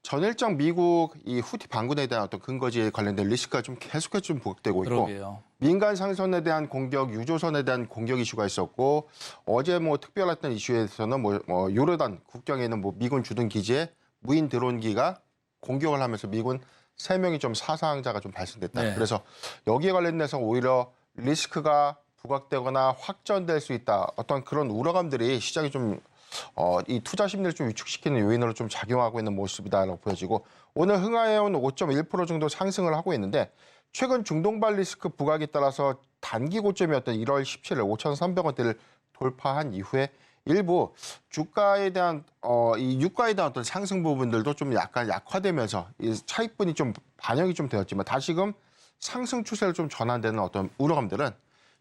전일장 미국 이 후티 반군에 대한 어떤 근거지에 관련된 리스크가 좀 계속해서 좀 부각되고 있고 그러게요. 민간 상선에 대한 공격, 유조선에 대한 공격 이슈가 있었고 어제 뭐 특별했던 이슈에서는 뭐 요르단 국경에 있는 뭐 미군 주둔 기지에 무인 드론기가 공격을 하면서 미군 3명이 좀 사상자가 좀 발생됐다. 네. 그래서 여기에 관련돼서 오히려 리스크가 부각되거나 확전될 수 있다. 어떤 그런 우려감들이 시장이 좀 이 투자 심리를 좀 위축시키는 요인으로 좀 작용하고 있는 모습이다라고 보여지고 오늘 흥하해운 5.1% 정도 상승을 하고 있는데 최근 중동발 리스크 부각에 따라서 단기 고점이었던 1월 17일 5,300원대를 돌파한 이후에 일부 주가에 대한 이 유가에 대한 어떤 상승 부분들도 좀 약간 약화되면서 이 차익분이 좀 반영이 좀 되었지만 다시금 상승 추세를 좀 전환되는 어떤 우려감들은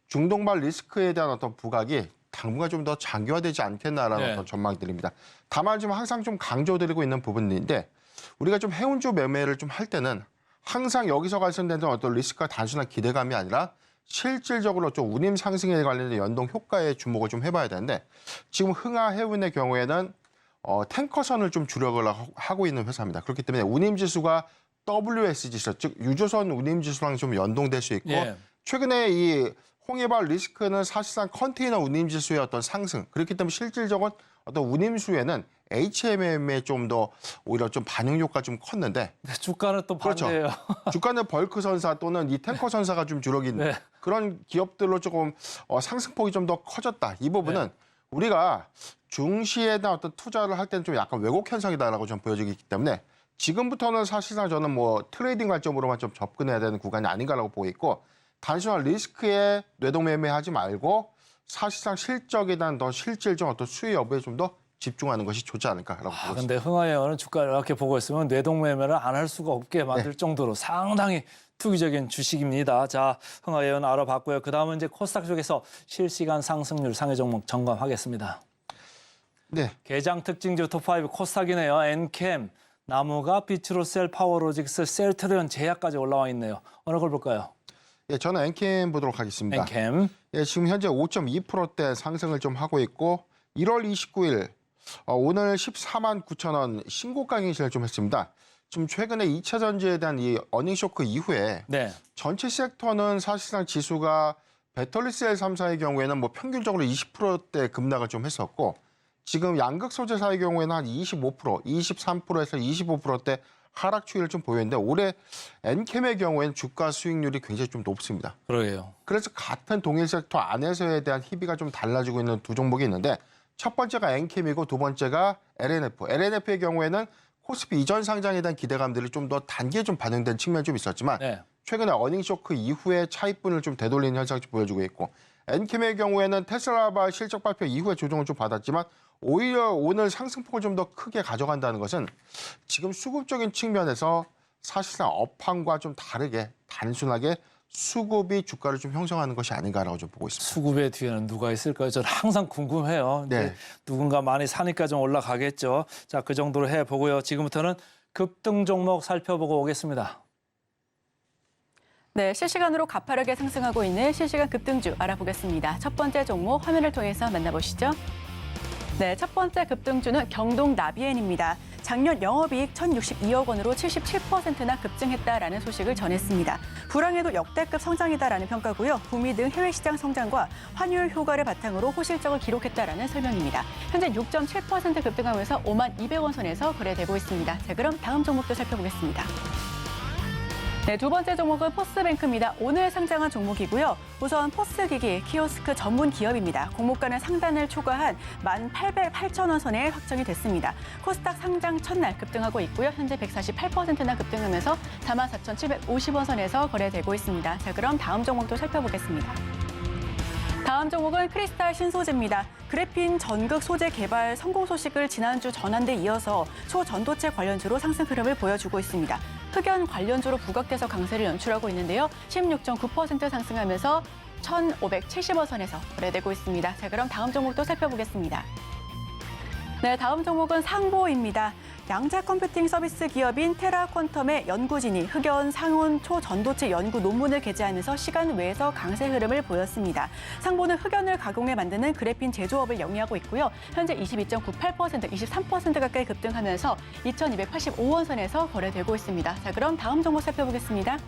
중동발 리스크에 대한 어떤 부각이 당분간 좀 더 장기화되지 않겠나라는 네. 어떤 전망들입니다. 다만 지금 항상 좀 강조드리고 있는 부분인데 우리가 좀 해운주 매매를 좀 할 때는 항상 여기서 발생되는 어떤 리스크가 단순한 기대감이 아니라 실질적으로 좀 운임 상승에 관련된 연동 효과에 주목을 좀 해봐야 되는데 지금 흥하해운의 경우에는 탱커선을 좀 주력을 하고 있는 회사입니다. 그렇기 때문에 운임 지수가 WS 지수, 즉 유조선 운임 지수랑 좀 연동될 수 있고 예. 최근에 이 홍해발 리스크는 사실상 컨테이너 운임 지수의 어떤 상승 그렇기 때문에 실질적인 어떤 운임 수에는 HMM에 좀 더 오히려 좀 반영 효과가 좀 컸는데 주가는 또 그렇죠. 반대예요. 주가는 벌크 선사 또는 이 탱커 선사가 좀 주력인 네. 그런 기업들로 조금 상승폭이 좀 더 커졌다. 이 부분은 우리가 중시에 대한 어떤 투자를 할 때는 좀 약간 왜곡 현상이다라고 좀 보여지기 때문에 지금부터는 사실상 저는 뭐 트레이딩 관점으로만 좀 접근해야 되는 구간이 아닌가라고 보고 있고 단순한 리스크에 뇌동매매하지 말고 사실상 실적에 대한 더 실질적 어떤 수요 여부에 좀 더 집중하는 것이 좋지 않을까라고 보고 있습니다. 근데 흥하해운은 주가를 이렇게 보고 있으면 뇌동매매를 안 할 수가 없게 만들 정도로 상당히 투기적인 주식입니다. 자, 흥하해운 알아봤고요. 그다음은 이제 코스닥 쪽에서 실시간 상승률 상위 종목 점검하겠습니다. 네. 개장 특징주 톱5 코스닥이네요. 엔캠, 나무가, 비트로셀, 파워로직스, 셀트리온, 제약까지 올라와 있네요. 어느 걸 볼까요? 예, 저는 엔캠 보도록 하겠습니다. 엔캠. 예, 지금 현재 5.2%대 상승을 좀 하고 있고 1월 29일 오늘 14만 9천 원 신고가 행진을 좀 했습니다. 지금 최근에 2차 전지에 대한 이 어닝 쇼크 이후에 네. 전체 섹터는 사실상 지수가 배터리셀 3사의 경우에는 뭐 평균적으로 20%대 급락을 좀 했었고 지금 양극 소재사의 경우에는 한 25%, 23%에서 25%대 하락 추이를 좀 보였는데 올해 엔캠의 경우에는 주가 수익률이 굉장히 좀 높습니다. 그러게요. 그래서 같은 동일 섹터 안에서에 대한 희비가 좀 달라지고 있는 두 종목이 있는데 첫 번째가 엔캠이고 두 번째가 LNF. LNF의 경우에는 코스피 이전 상장에 대한 기대감들이 좀 더 단기에 좀 반영된 측면이 좀 있었지만 네. 최근에 어닝 쇼크 이후에 차익분을 좀 되돌리는 현상이 좀 보여주고 있고 엔캠의 경우에는 테슬라바 실적 발표 이후에 조정을 좀 받았지만 오히려 오늘 상승폭을 좀 더 크게 가져간다는 것은 지금 수급적인 측면에서 사실상 업황과 좀 다르게 단순하게 수급이 주가를 좀 형성하는 것이 아닌가라고 좀 보고 있습니다. 수급의 뒤에는 누가 있을까요? 저는 항상 궁금해요. 네. 이제 누군가 많이 사니까 좀 올라가겠죠. 자, 그 정도로 해보고요. 지금부터는 급등 종목 살펴보고 오겠습니다. 네, 실시간으로 가파르게 상승하고 있는 실시간 급등주 알아보겠습니다. 첫 번째 종목 화면을 통해서 만나보시죠. 네, 첫 번째 급등주는 경동나비엔입니다. 작년 영업이익 1,062억 원으로 77%나 급증했다라는 소식을 전했습니다. 불황에도 역대급 성장이다라는 평가고요. 북미 등 해외 시장 성장과 환율 효과를 바탕으로 호실적을 기록했다라는 설명입니다. 현재 6.7% 급등하면서 5만 200원 선에서 거래되고 있습니다. 자, 그럼 다음 종목도 살펴보겠습니다. 네, 두 번째 종목은 포스뱅크입니다. 오늘 상장한 종목이고요. 우선 포스기기 키오스크 전문 기업입니다. 공모가는 상단을 초과한 18,008천 원 선에 확정이 됐습니다. 코스닥 상장 첫날 급등하고 있고요. 현재 148%나 급등하면서 44,750원 선에서 거래되고 있습니다. 자, 그럼 다음 종목도 살펴보겠습니다. 다음 종목은 크리스탈 신소재입니다. 그래핀 전극 소재 개발 성공 소식을 지난주 전한 데 이어서 초전도체 관련주로 상승 흐름을 보여주고 있습니다. 흑연 관련주로 부각돼서 강세를 연출하고 있는데요. 16.9% 상승하면서 1,570원 선에서 거래되고 있습니다. 자, 그럼 다음 종목도 살펴보겠습니다. 네, 다음 종목은 상보입니다. 양자 컴퓨팅 서비스 기업인 테라퀀텀의 연구진이 흑연 상온 초전도체 연구 논문을 게재하면서 시간 외에서 강세 흐름을 보였습니다. 상보는 흑연을 가공해 만드는 그래핀 제조업을 영위하고 있고요. 현재 22.98%, 23% 가까이 급등하면서 2,285원 선에서 거래되고 있습니다. 자, 그럼 다음 종목 살펴보겠습니다.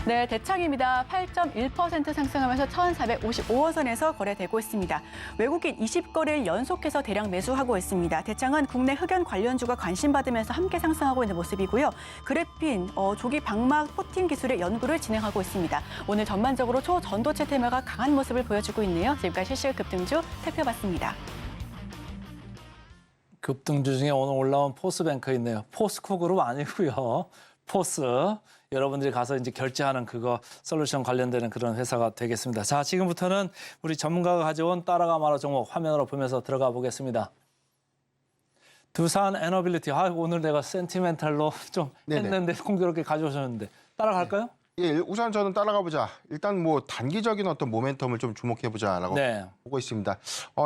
네, 대창입니다. 8.1% 상승하면서 1,455원 선에서 거래되고 있습니다. 외국인 20거래일 연속해서 대량 매수하고 있습니다. 대창은 국내 흑연 관련주가 관심받으면서 함께 상승하고 있는 모습이고요. 그래핀, 조기 방막 코팅 기술의 연구를 진행하고 있습니다. 오늘 전반적으로 초전도체 테마가 강한 모습을 보여주고 있네요. 지금까지 실시간 급등주 살펴봤습니다. 급등주 중에 오늘 올라온 포스뱅크 있네요. 포스코 그룹 아니고요. 포스. 여러분들이 가서 이제 결제하는 그거 솔루션 관련되는 그런 회사가 되겠습니다. 자, 지금부터는 우리 전문가가 가져온 따라가 말아 종목 화면으로 보면서 들어가 보겠습니다. 두산 에너빌리티. 오늘 내가 센티멘탈로 좀 했는데 공교롭게 가져오셨는데 따라갈까요? 예, 우선 저는 따라가 보자. 일단 뭐 단기적인 어떤 모멘텀을 좀 주목해 보자라고 보고 있습니다.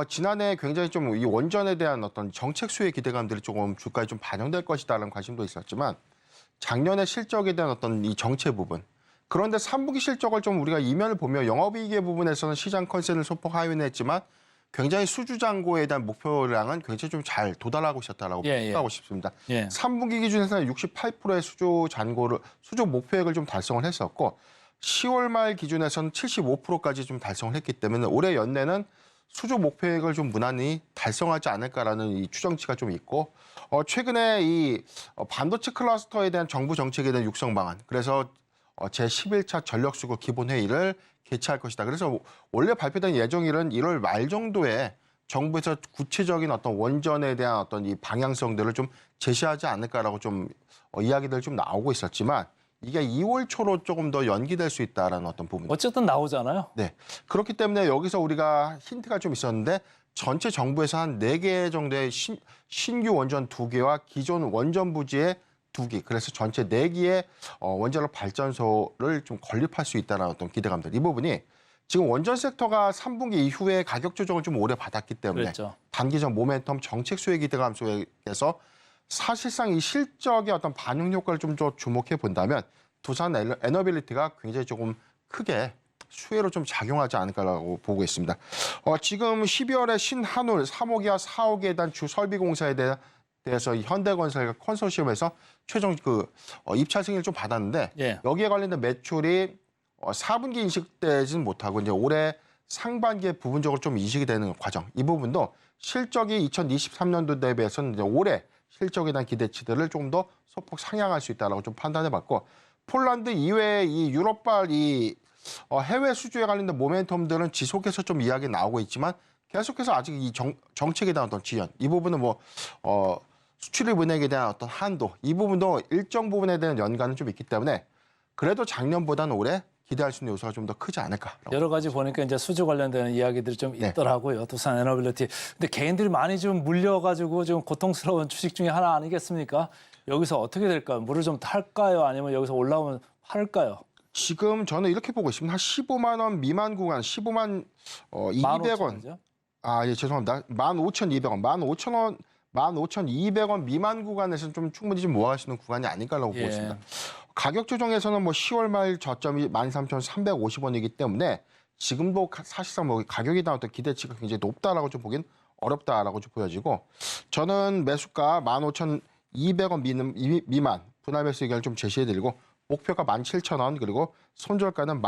지난해 굉장히 좀 이 원전에 대한 어떤 정책 수혜 기대감들이 조금 주가에 좀 반영될 것이다라는 관심도 있었지만 작년에 실적에 대한 어떤 이 정체 부분. 그런데 3분기 실적을 좀 우리가 이면을 보며 영업이익의 부분에서는 시장 컨센을 소폭 하회는 했지만 굉장히 수주잔고에 대한 목표량은 굉장히 좀 잘 도달하고 있었다라고 평가하고 싶습니다. 3분기 기준에서는 68%의 수주 목표액을 좀 달성을 했었고 10월 말 기준에서는 75%까지 좀 달성을 했기 때문에 올해 연내는 수주 목표액을 좀 무난히 달성하지 않을까라는 이 추정치가 좀 있고 최근에 이 반도체 클러스터에 대한 정부 정책에 대한 육성 방안 그래서 제11차 전력수급 기본회의를 개최할 것이다. 그래서 원래 발표된 예정일은 1월 말 정도에 정부에서 구체적인 어떤 원전에 대한 어떤 이 방향성들을 좀 제시하지 않을까라고 좀 이야기들 좀 나오고 있었지만 이게 2월 초로 조금 더 연기될 수 있다라는 어떤 부분. 어쨌든 나오잖아요. 네. 그렇기 때문에 여기서 우리가 힌트가 좀 있었는데 전체 정부에서 한 4개 정도의 신규 원전 2개와 기존 원전 부지의 2개. 그래서 전체 4개의 원자력 발전소를 좀 건립할 수 있다는 어떤 기대감들. 이 부분이 지금 원전 섹터가 3분기 이후에 가격 조정을 좀 오래 받았기 때문에 그랬죠. 단기적 모멘텀 정책 수혜 기대감 속에서 사실상 이 실적의 어떤 반영 효과를 좀 더 주목해 본다면 두산 에너빌리티가 굉장히 조금 크게 수혜로 좀 작용하지 않을까라고 보고 있습니다. 지금 12월에 신한울 3호기와 4호기에 대한 주 설비 공사에 대해서 현대건설과 컨소시엄에서 최종 입찰 승인을 좀 받았는데 여기에 관련된 매출이 4분기 인식되지는 못하고 이제 올해 상반기에 부분적으로 좀 인식이 되는 과정. 이 부분도 실적이 2023년도 대비해서는 이제 올해 실적에 대한 기대치들을 좀 더 소폭 상향할 수 있다라고 좀 판단해봤고 폴란드 이외에 이 유럽발 이 해외 수주에 관련된 모멘텀들은 지속해서 좀 이야기 나오고 있지만 계속해서 아직 이 정책에 대한 어떤 지연 이 부분은 수출입 은행에 대한 어떤 한도 이 부분도 일정 부분에 대한 연관은 좀 있기 때문에 그래도 작년보다는 올해 기대할 수 있는 요소가 좀 더 크지 않을까. 여러 가지 보니까 이제 수주 관련되는 이야기들이 좀 있더라고요. 두산 에너빌리티. 근데 개인들이 많이 좀 물려가지고 좀 고통스러운 주식 중에 하나 아니겠습니까? 여기서 어떻게 될까요? 물을 좀 탈까요? 아니면 여기서 올라오면 팔까요? 지금 저는 이렇게 보고 있습니다. 한 15만 원 미만 구간, 15만 200원. 예, 죄송합니다. 15,200원, 15,200원 미만 구간에서는 좀 충분히 좀 모아갈 수 있는 구간이 아닐까라고 보고 있습니다. 가격 조정에서는 10월 말 저점이 13,350원이기 때문에 지금도 사실상 가격에 대한 어떤 기대치가 굉장히 높다라고 좀 보긴 어렵다라고 좀 보여지고 저는 매수가 15,200원 미만 분할 매수 의견을 좀 제시해드리고 목표가 17,000원 그리고 손절가는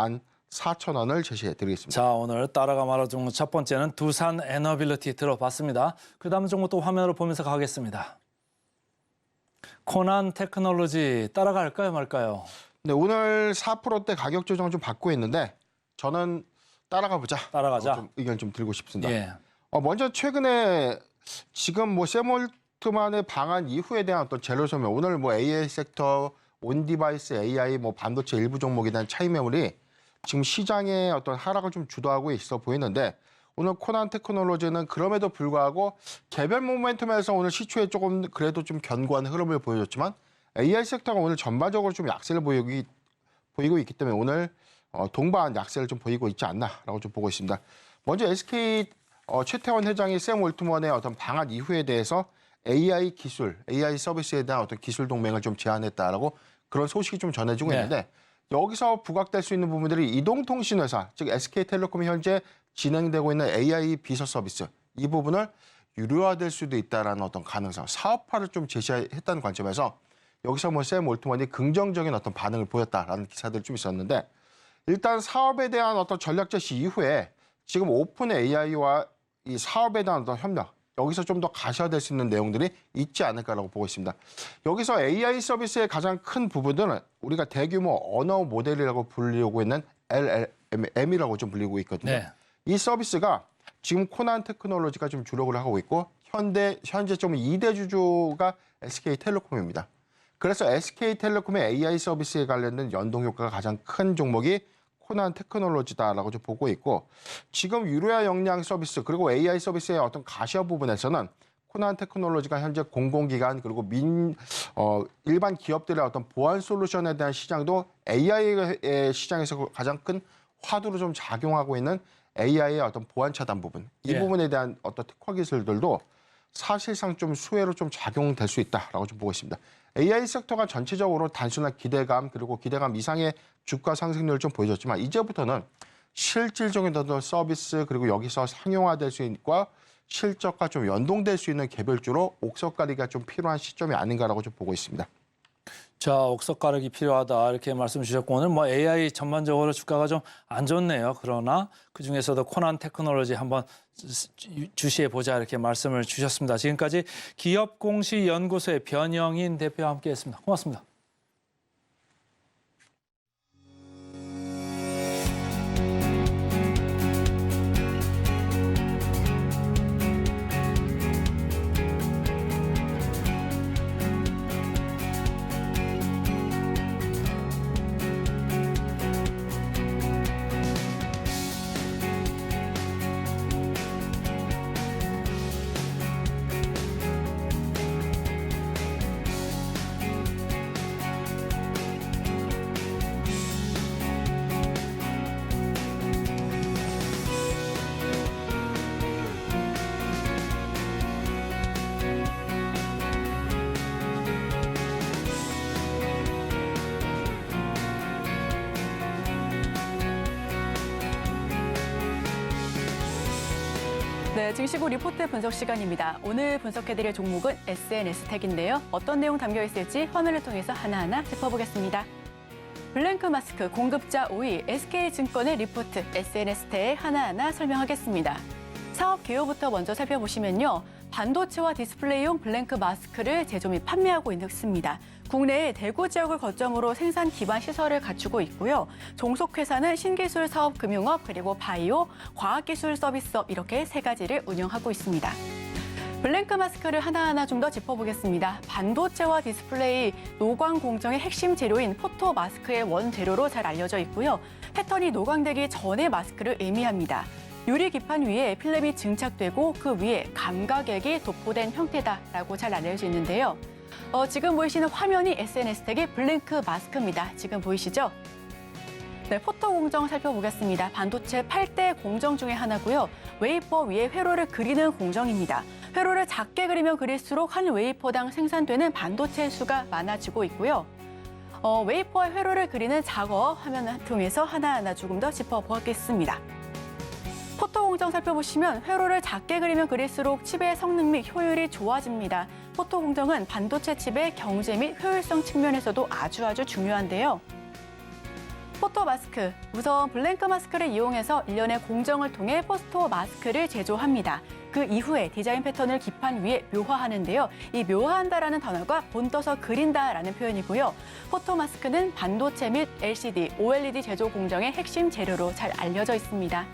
14,000원을 제시해드리겠습니다. 자, 오늘 따라가 말아 종목 첫 번째는 두산 에너빌리티 들어봤습니다. 그 다음 종목 또 화면으로 보면서 가겠습니다. 코난 테크놀로지 따라갈까요 말까요? 네, 오늘 4%대 가격 조정을 좀 받고 있는데 저는 따라가 보자. 따라가자. 좀 의견 좀 드리고 싶습니다. 예. 먼저 최근에 지금 샘 올트만의 방한 이후에 대한 어떤 재료 설명. 오늘 AI 섹터, 온디바이스 AI, 반도체 일부 종목에 대한 차익 매물이 지금 시장의 어떤 하락을 좀 주도하고 있어 보이는데 오늘 코난 테크놀로지는 그럼에도 불구하고 개별 모멘텀에서 오늘 시초에 조금 그래도 좀 견고한 흐름을 보여줬지만 AI 섹터가 오늘 전반적으로 좀 약세를 보이고 있기 때문에 오늘 동반 약세를 좀 보이고 있지 않나라고 좀 보고 있습니다. 먼저 SK 최태원 회장이 샘 올트먼의 어떤 방한 이후에 대해서 AI 기술, AI 서비스에 대한 어떤 기술 동맹을 좀 제안했다라고 그런 소식이 좀 전해지고 있는데 여기서 부각될 수 있는 부분들이 이동통신회사, 즉 SK텔레콤이 현재 진행되고 있는 AI 비서 서비스 이 부분을 유료화될 수도 있다라는 어떤 가능성, 사업화를 좀 제시했다는 관점에서 여기서 뭐 샘 올트먼이 긍정적인 어떤 반응을 보였다라는 기사들이 좀 있었는데 일단 사업에 대한 어떤 전략 제시 이후에 지금 오픈 AI와 이 사업에 대한 어떤 협력 여기서 좀 더 가셔야될 수 있는 내용들이 있지 않을까라고 보고 있습니다. 여기서 AI 서비스의 가장 큰 부분들은 우리가 대규모 언어 모델이라고 불리고 있는 LLM이라고 좀 불리고 있거든요. 네. 이 서비스가 지금 코난 테크놀로지가 좀 주력을 하고 있고 현재 좀 2대 주주가 SK텔레콤입니다. 그래서 SK텔레콤의 AI 서비스에 관련된 연동 효과가 가장 큰 종목이 코난 테크놀로지다라고 좀 보고 있고 지금 유료화 역량 서비스 그리고 AI 서비스의 어떤 가시화 부분에서는 코난 테크놀로지가 현재 공공기관 그리고 일반 기업들의 어떤 보안 솔루션에 대한 시장도 AI의 시장에서 가장 큰 화두로 좀 작용하고 있는 AI의 어떤 보안 차단 부분 이 부분에 대한 어떤 특화 기술들도 사실상 좀 수혜로 좀 작용될 수 있다라고 좀 보고 있습니다. AI 섹터가 전체적으로 단순한 기대감 그리고 기대감 이상의 주가 상승률을 좀 보여줬지만 이제부터는 실질적인 어떤 서비스 그리고 여기서 상용화될 수 있고 실적과 좀 연동될 수 있는 개별주로 옥석 가리기가 좀 필요한 시점이 아닌가라고 좀 보고 있습니다. 자, 옥석 가르기 필요하다 이렇게 말씀 주셨고 오늘 뭐 AI 전반적으로 주가가 좀 안 좋네요. 그러나 그중에서도 코난 테크놀로지 한번 주시해 보자 이렇게 말씀을 주셨습니다. 지금까지 기업공시연구소의 변영인 대표와 함께했습니다. 고맙습니다. 네, 증시부 리포트 분석 시간입니다. 오늘 분석해드릴 종목은 SNS텍인데요. 어떤 내용 담겨 있을지 화면을 통해서 하나하나 짚어보겠습니다. 블랭크 마스크 공급자 5위 SK증권의 리포트 SNS텍 하나하나 설명하겠습니다. 사업 개요부터 먼저 살펴보시면요. 반도체와 디스플레이용 블랭크 마스크를 제조 및 판매하고 있습니다. 국내에 대구 지역을 거점으로 생산 기반 시설을 갖추고 있고요. 종속회사는 신기술 사업 금융업 그리고 바이오, 과학기술 서비스업 이렇게 세 가지를 운영하고 있습니다. 블랭크 마스크를 하나하나 좀 더 짚어보겠습니다. 반도체와 디스플레이, 노광 공정의 핵심 재료인 포토 마스크의 원재료로 잘 알려져 있고요. 패턴이 노광되기 전의 마스크를 의미합니다. 유리 기판 위에 필름이 증착되고 그 위에 감각액이 도포된 형태다라고 잘 알려져 있는데요. 지금 보이시는 화면이 SNS텍의 블랭크 마스크입니다. 지금 보이시죠? 네, 포토 공정 살펴보겠습니다. 반도체 8대 공정 중에 하나고요. 웨이퍼 위에 회로를 그리는 공정입니다. 회로를 작게 그리면 그릴수록 한 웨이퍼당 생산되는 반도체 수가 많아지고 있고요. 웨이퍼의 회로를 그리는 작업 화면을 통해서 하나하나 조금 더 짚어보겠습니다. 포토 공정 살펴보시면 회로를 작게 그리면 그릴수록 칩의 성능 및 효율이 좋아집니다. 포토 공정은 반도체 칩의 경제 및 효율성 측면에서도 아주 중요한데요. 포토 마스크, 우선 블랭크 마스크를 이용해서 일련의 공정을 통해 포토 마스크를 제조합니다. 그 이후에 디자인 패턴을 기판 위에 묘화하는데요. 이 묘화한다라는 단어가 본떠서 그린다라는 표현이고요. 포토 마스크는 반도체 및 LCD, OLED 제조 공정의 핵심 재료로 잘 알려져 있습니다.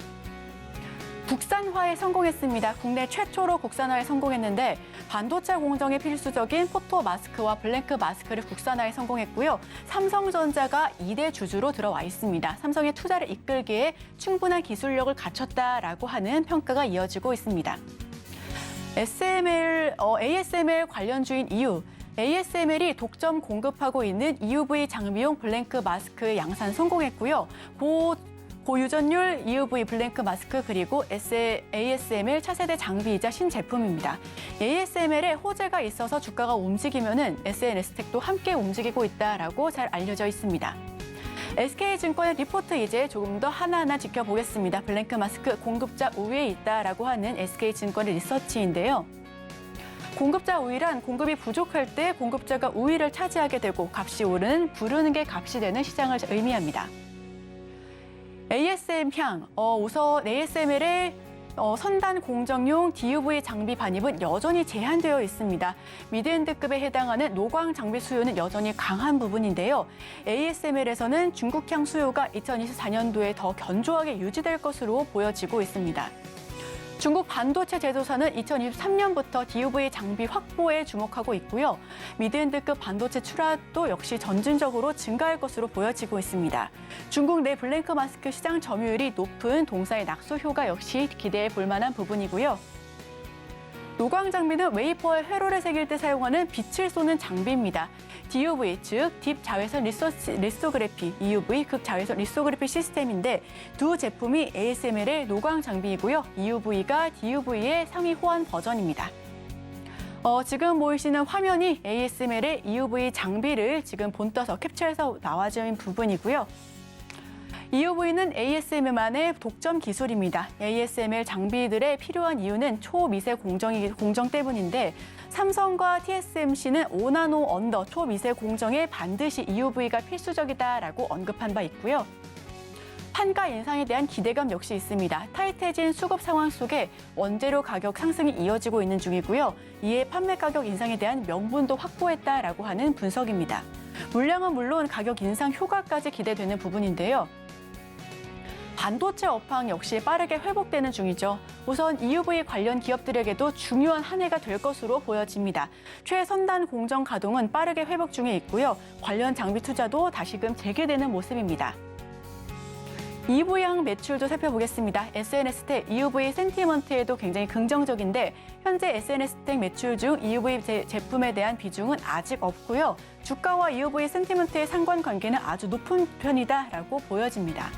국산화에 성공했습니다. 국내 최초로 국산화에 성공했는데 반도체 공정에 필수적인 포토 마스크와 블랭크 마스크를 국산화에 성공했고요. 삼성전자가 2대 주주로 들어와 있습니다. 삼성의 투자를 이끌기에 충분한 기술력을 갖췄다라고 하는 평가가 이어지고 있습니다. ASML 관련주인 이유. ASML이 독점 공급하고 있는 EUV 장비용 블랭크 마스크 양산 성공했고요. 고유전율 EUV 블랭크 마스크 그리고 ASML 차세대 장비이자 신제품입니다. ASML에 호재가 있어서 주가가 움직이면은 SNS텍도 함께 움직이고 있다라고 잘 알려져 있습니다. SK증권의 리포트 이제 조금 더 하나하나 지켜보겠습니다. 블랭크 마스크 공급자 우위에 있다라고 하는 SK증권의 리서치인데요. 공급자 우위란 공급이 부족할 때 공급자가 우위를 차지하게 되고 값이 오르는 부르는 게 값이 되는 시장을 의미합니다. 우선 ASML의 선단 공정용 DUV 장비 반입은 여전히 제한되어 있습니다. 미드엔드급에 해당하는 노광 장비 수요는 여전히 강한 부분인데요. ASML에서는 중국향 수요가 2024년도에 더 견조하게 유지될 것으로 보여지고 있습니다. 중국 반도체 제조사는 2023년부터 DUV 장비 확보에 주목하고 있고요. 미드엔드급 반도체 출하도 역시 점진적으로 증가할 것으로 보여지고 있습니다. 중국 내 블랭크 마스크 시장 점유율이 높은 동사의 낙수효과 역시 기대해 볼 만한 부분이고요. 노광 장비는 웨이퍼에 회로를 새길 때 사용하는 빛을 쏘는 장비입니다. DUV, 즉 딥 자외선 리소그래피, EUV 극자외선 리소그래피 시스템인데 두 제품이 ASML의 노광 장비이고요. EUV가 DUV의 상위 호환 버전입니다. 지금 보이시는 화면이 ASML의 EUV 장비를 지금 본떠서 캡처해서 나와진 부분이고요. EUV는 ASML만의 독점 기술입니다. ASML 장비들에 필요한 이유는 초미세 공정 때문인데 삼성과 TSMC는 5나노 언더 초미세 공정에 반드시 EUV가 필수적이다라고 언급한 바 있고요. 판가 인상에 대한 기대감 역시 있습니다. 타이트해진 수급 상황 속에 원재료 가격 상승이 이어지고 있는 중이고요. 이에 판매 가격 인상에 대한 명분도 확보했다라고 하는 분석입니다. 물량은 물론 가격 인상 효과까지 기대되는 부분인데요. 반도체 업황 역시 빠르게 회복되는 중이죠. 우선 EUV 관련 기업들에게도 중요한 한 해가 될 것으로 보여집니다. 최선단 공정 가동은 빠르게 회복 중에 있고요. 관련 장비 투자도 다시금 재개되는 모습입니다. EV향 매출도 살펴보겠습니다. SNS텍 EUV 센티먼트에도 굉장히 긍정적인데 현재 SNS텍 매출 중 EUV 제품에 대한 비중은 아직 없고요. 주가와 EUV 센티먼트의 상관관계는 아주 높은 편이다라고 보여집니다.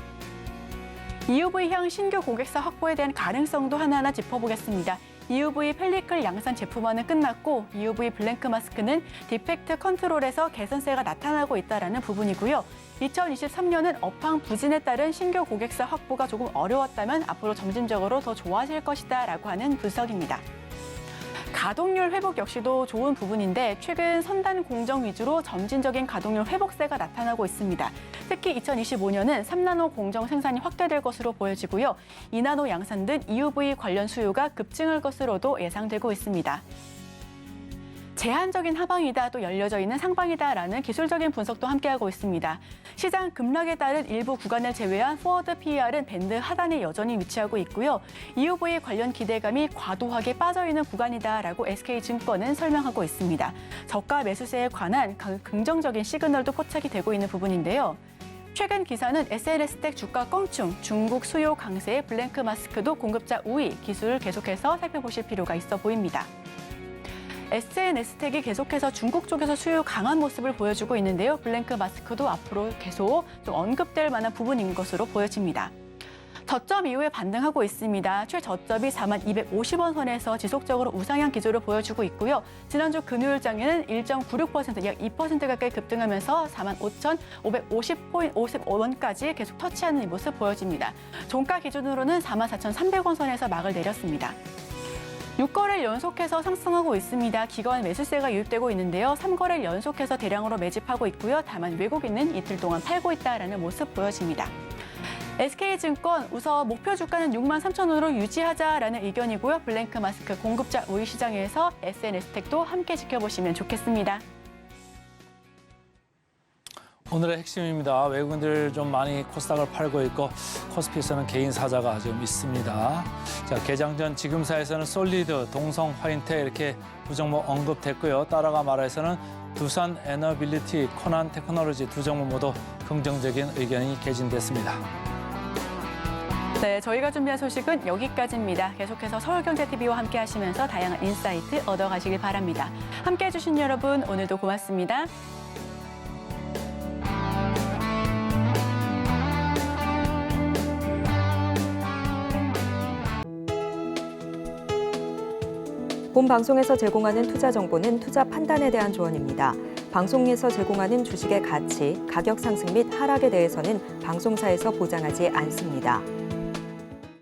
EUV향 신규 고객사 확보에 대한 가능성도 하나하나 짚어보겠습니다. EUV 펠리클 양산 제품화는 끝났고 EUV 블랭크 마스크는 디펙트 컨트롤에서 개선세가 나타나고 있다는 부분이고요. 2023년은 업황 부진에 따른 신규 고객사 확보가 조금 어려웠다면 앞으로 점진적으로 더 좋아질 것이다라고 하는 분석입니다. 가동률 회복 역시도 좋은 부분인데 최근 선단 공정 위주로 점진적인 가동률 회복세가 나타나고 있습니다. 특히 2025년은 3나노 공정 생산이 확대될 것으로 보여지고요. 2나노 양산 등 EUV 관련 수요가 급증할 것으로도 예상되고 있습니다. 제한적인 하방이다 또 열려져 있는 상방이다라는 기술적인 분석도 함께하고 있습니다. 시장 급락에 따른 일부 구간을 제외한 포워드 PER은 밴드 하단에 여전히 위치하고 있고요. EUV 관련 기대감이 과도하게 빠져있는 구간이다라고 SK증권은 설명하고 있습니다. 저가 매수세에 관한 긍정적인 시그널도 포착이 되고 있는 부분인데요. 최근 기사는 SNS텍 주가 껑충, 중국 수요 강세의 블랭크 마스크도 공급자 우위, 기술을 계속해서 살펴보실 필요가 있어 보입니다. SNS텍이 계속해서 중국 쪽에서 수요 강한 모습을 보여주고 있는데요. 블랭크 마스크도 앞으로 계속 좀 언급될 만한 부분인 것으로 보여집니다. 저점 이후에 반등하고 있습니다. 최저점이 4250원 선에서 지속적으로 우상향 기조를 보여주고 있고요. 지난주 금요일장에는 1.96%, 약 2% 가까이 급등하면서 45,550원까지 계속 터치하는 모습 보여집니다. 종가 기준으로는 44,300원 선에서 막을 내렸습니다. 6거래일 연속해서 상승하고 있습니다. 기관 매수세가 유입되고 있는데요. 3거래일 연속해서 대량으로 매집하고 있고요. 다만 외국인은 이틀 동안 팔고 있다는 모습 보여집니다. SK증권 우선 목표 주가는 63,000원으로 유지하자라는 의견이고요. 블랭크 마스크 공급자 우위 시장에서 SNS텍도 함께 지켜보시면 좋겠습니다. 오늘의 핵심입니다. 외국인들 좀 많이 코스닥을 팔고 있고 코스피에서는 개인 사자가 좀 있습니다. 자, 개장 전 지금사에서는 솔리드, 동성 화인테 이렇게 두 종목 언급됐고요. 따라가 말해서는 두산 에너빌리티, 코난 테크놀로지 두 종목 모두 긍정적인 의견이 개진됐습니다. 네, 저희가 준비한 소식은 여기까지입니다. 계속해서 서울경제TV와 함께 하시면서 다양한 인사이트 얻어가시길 바랍니다. 함께해 주신 여러분 오늘도 고맙습니다. 본 방송에서 제공하는 투자 정보는 투자 판단에 대한 조언입니다. 방송에서 제공하는 주식의 가치, 가격 상승 및 하락에 대해서는 방송사에서 보장하지 않습니다.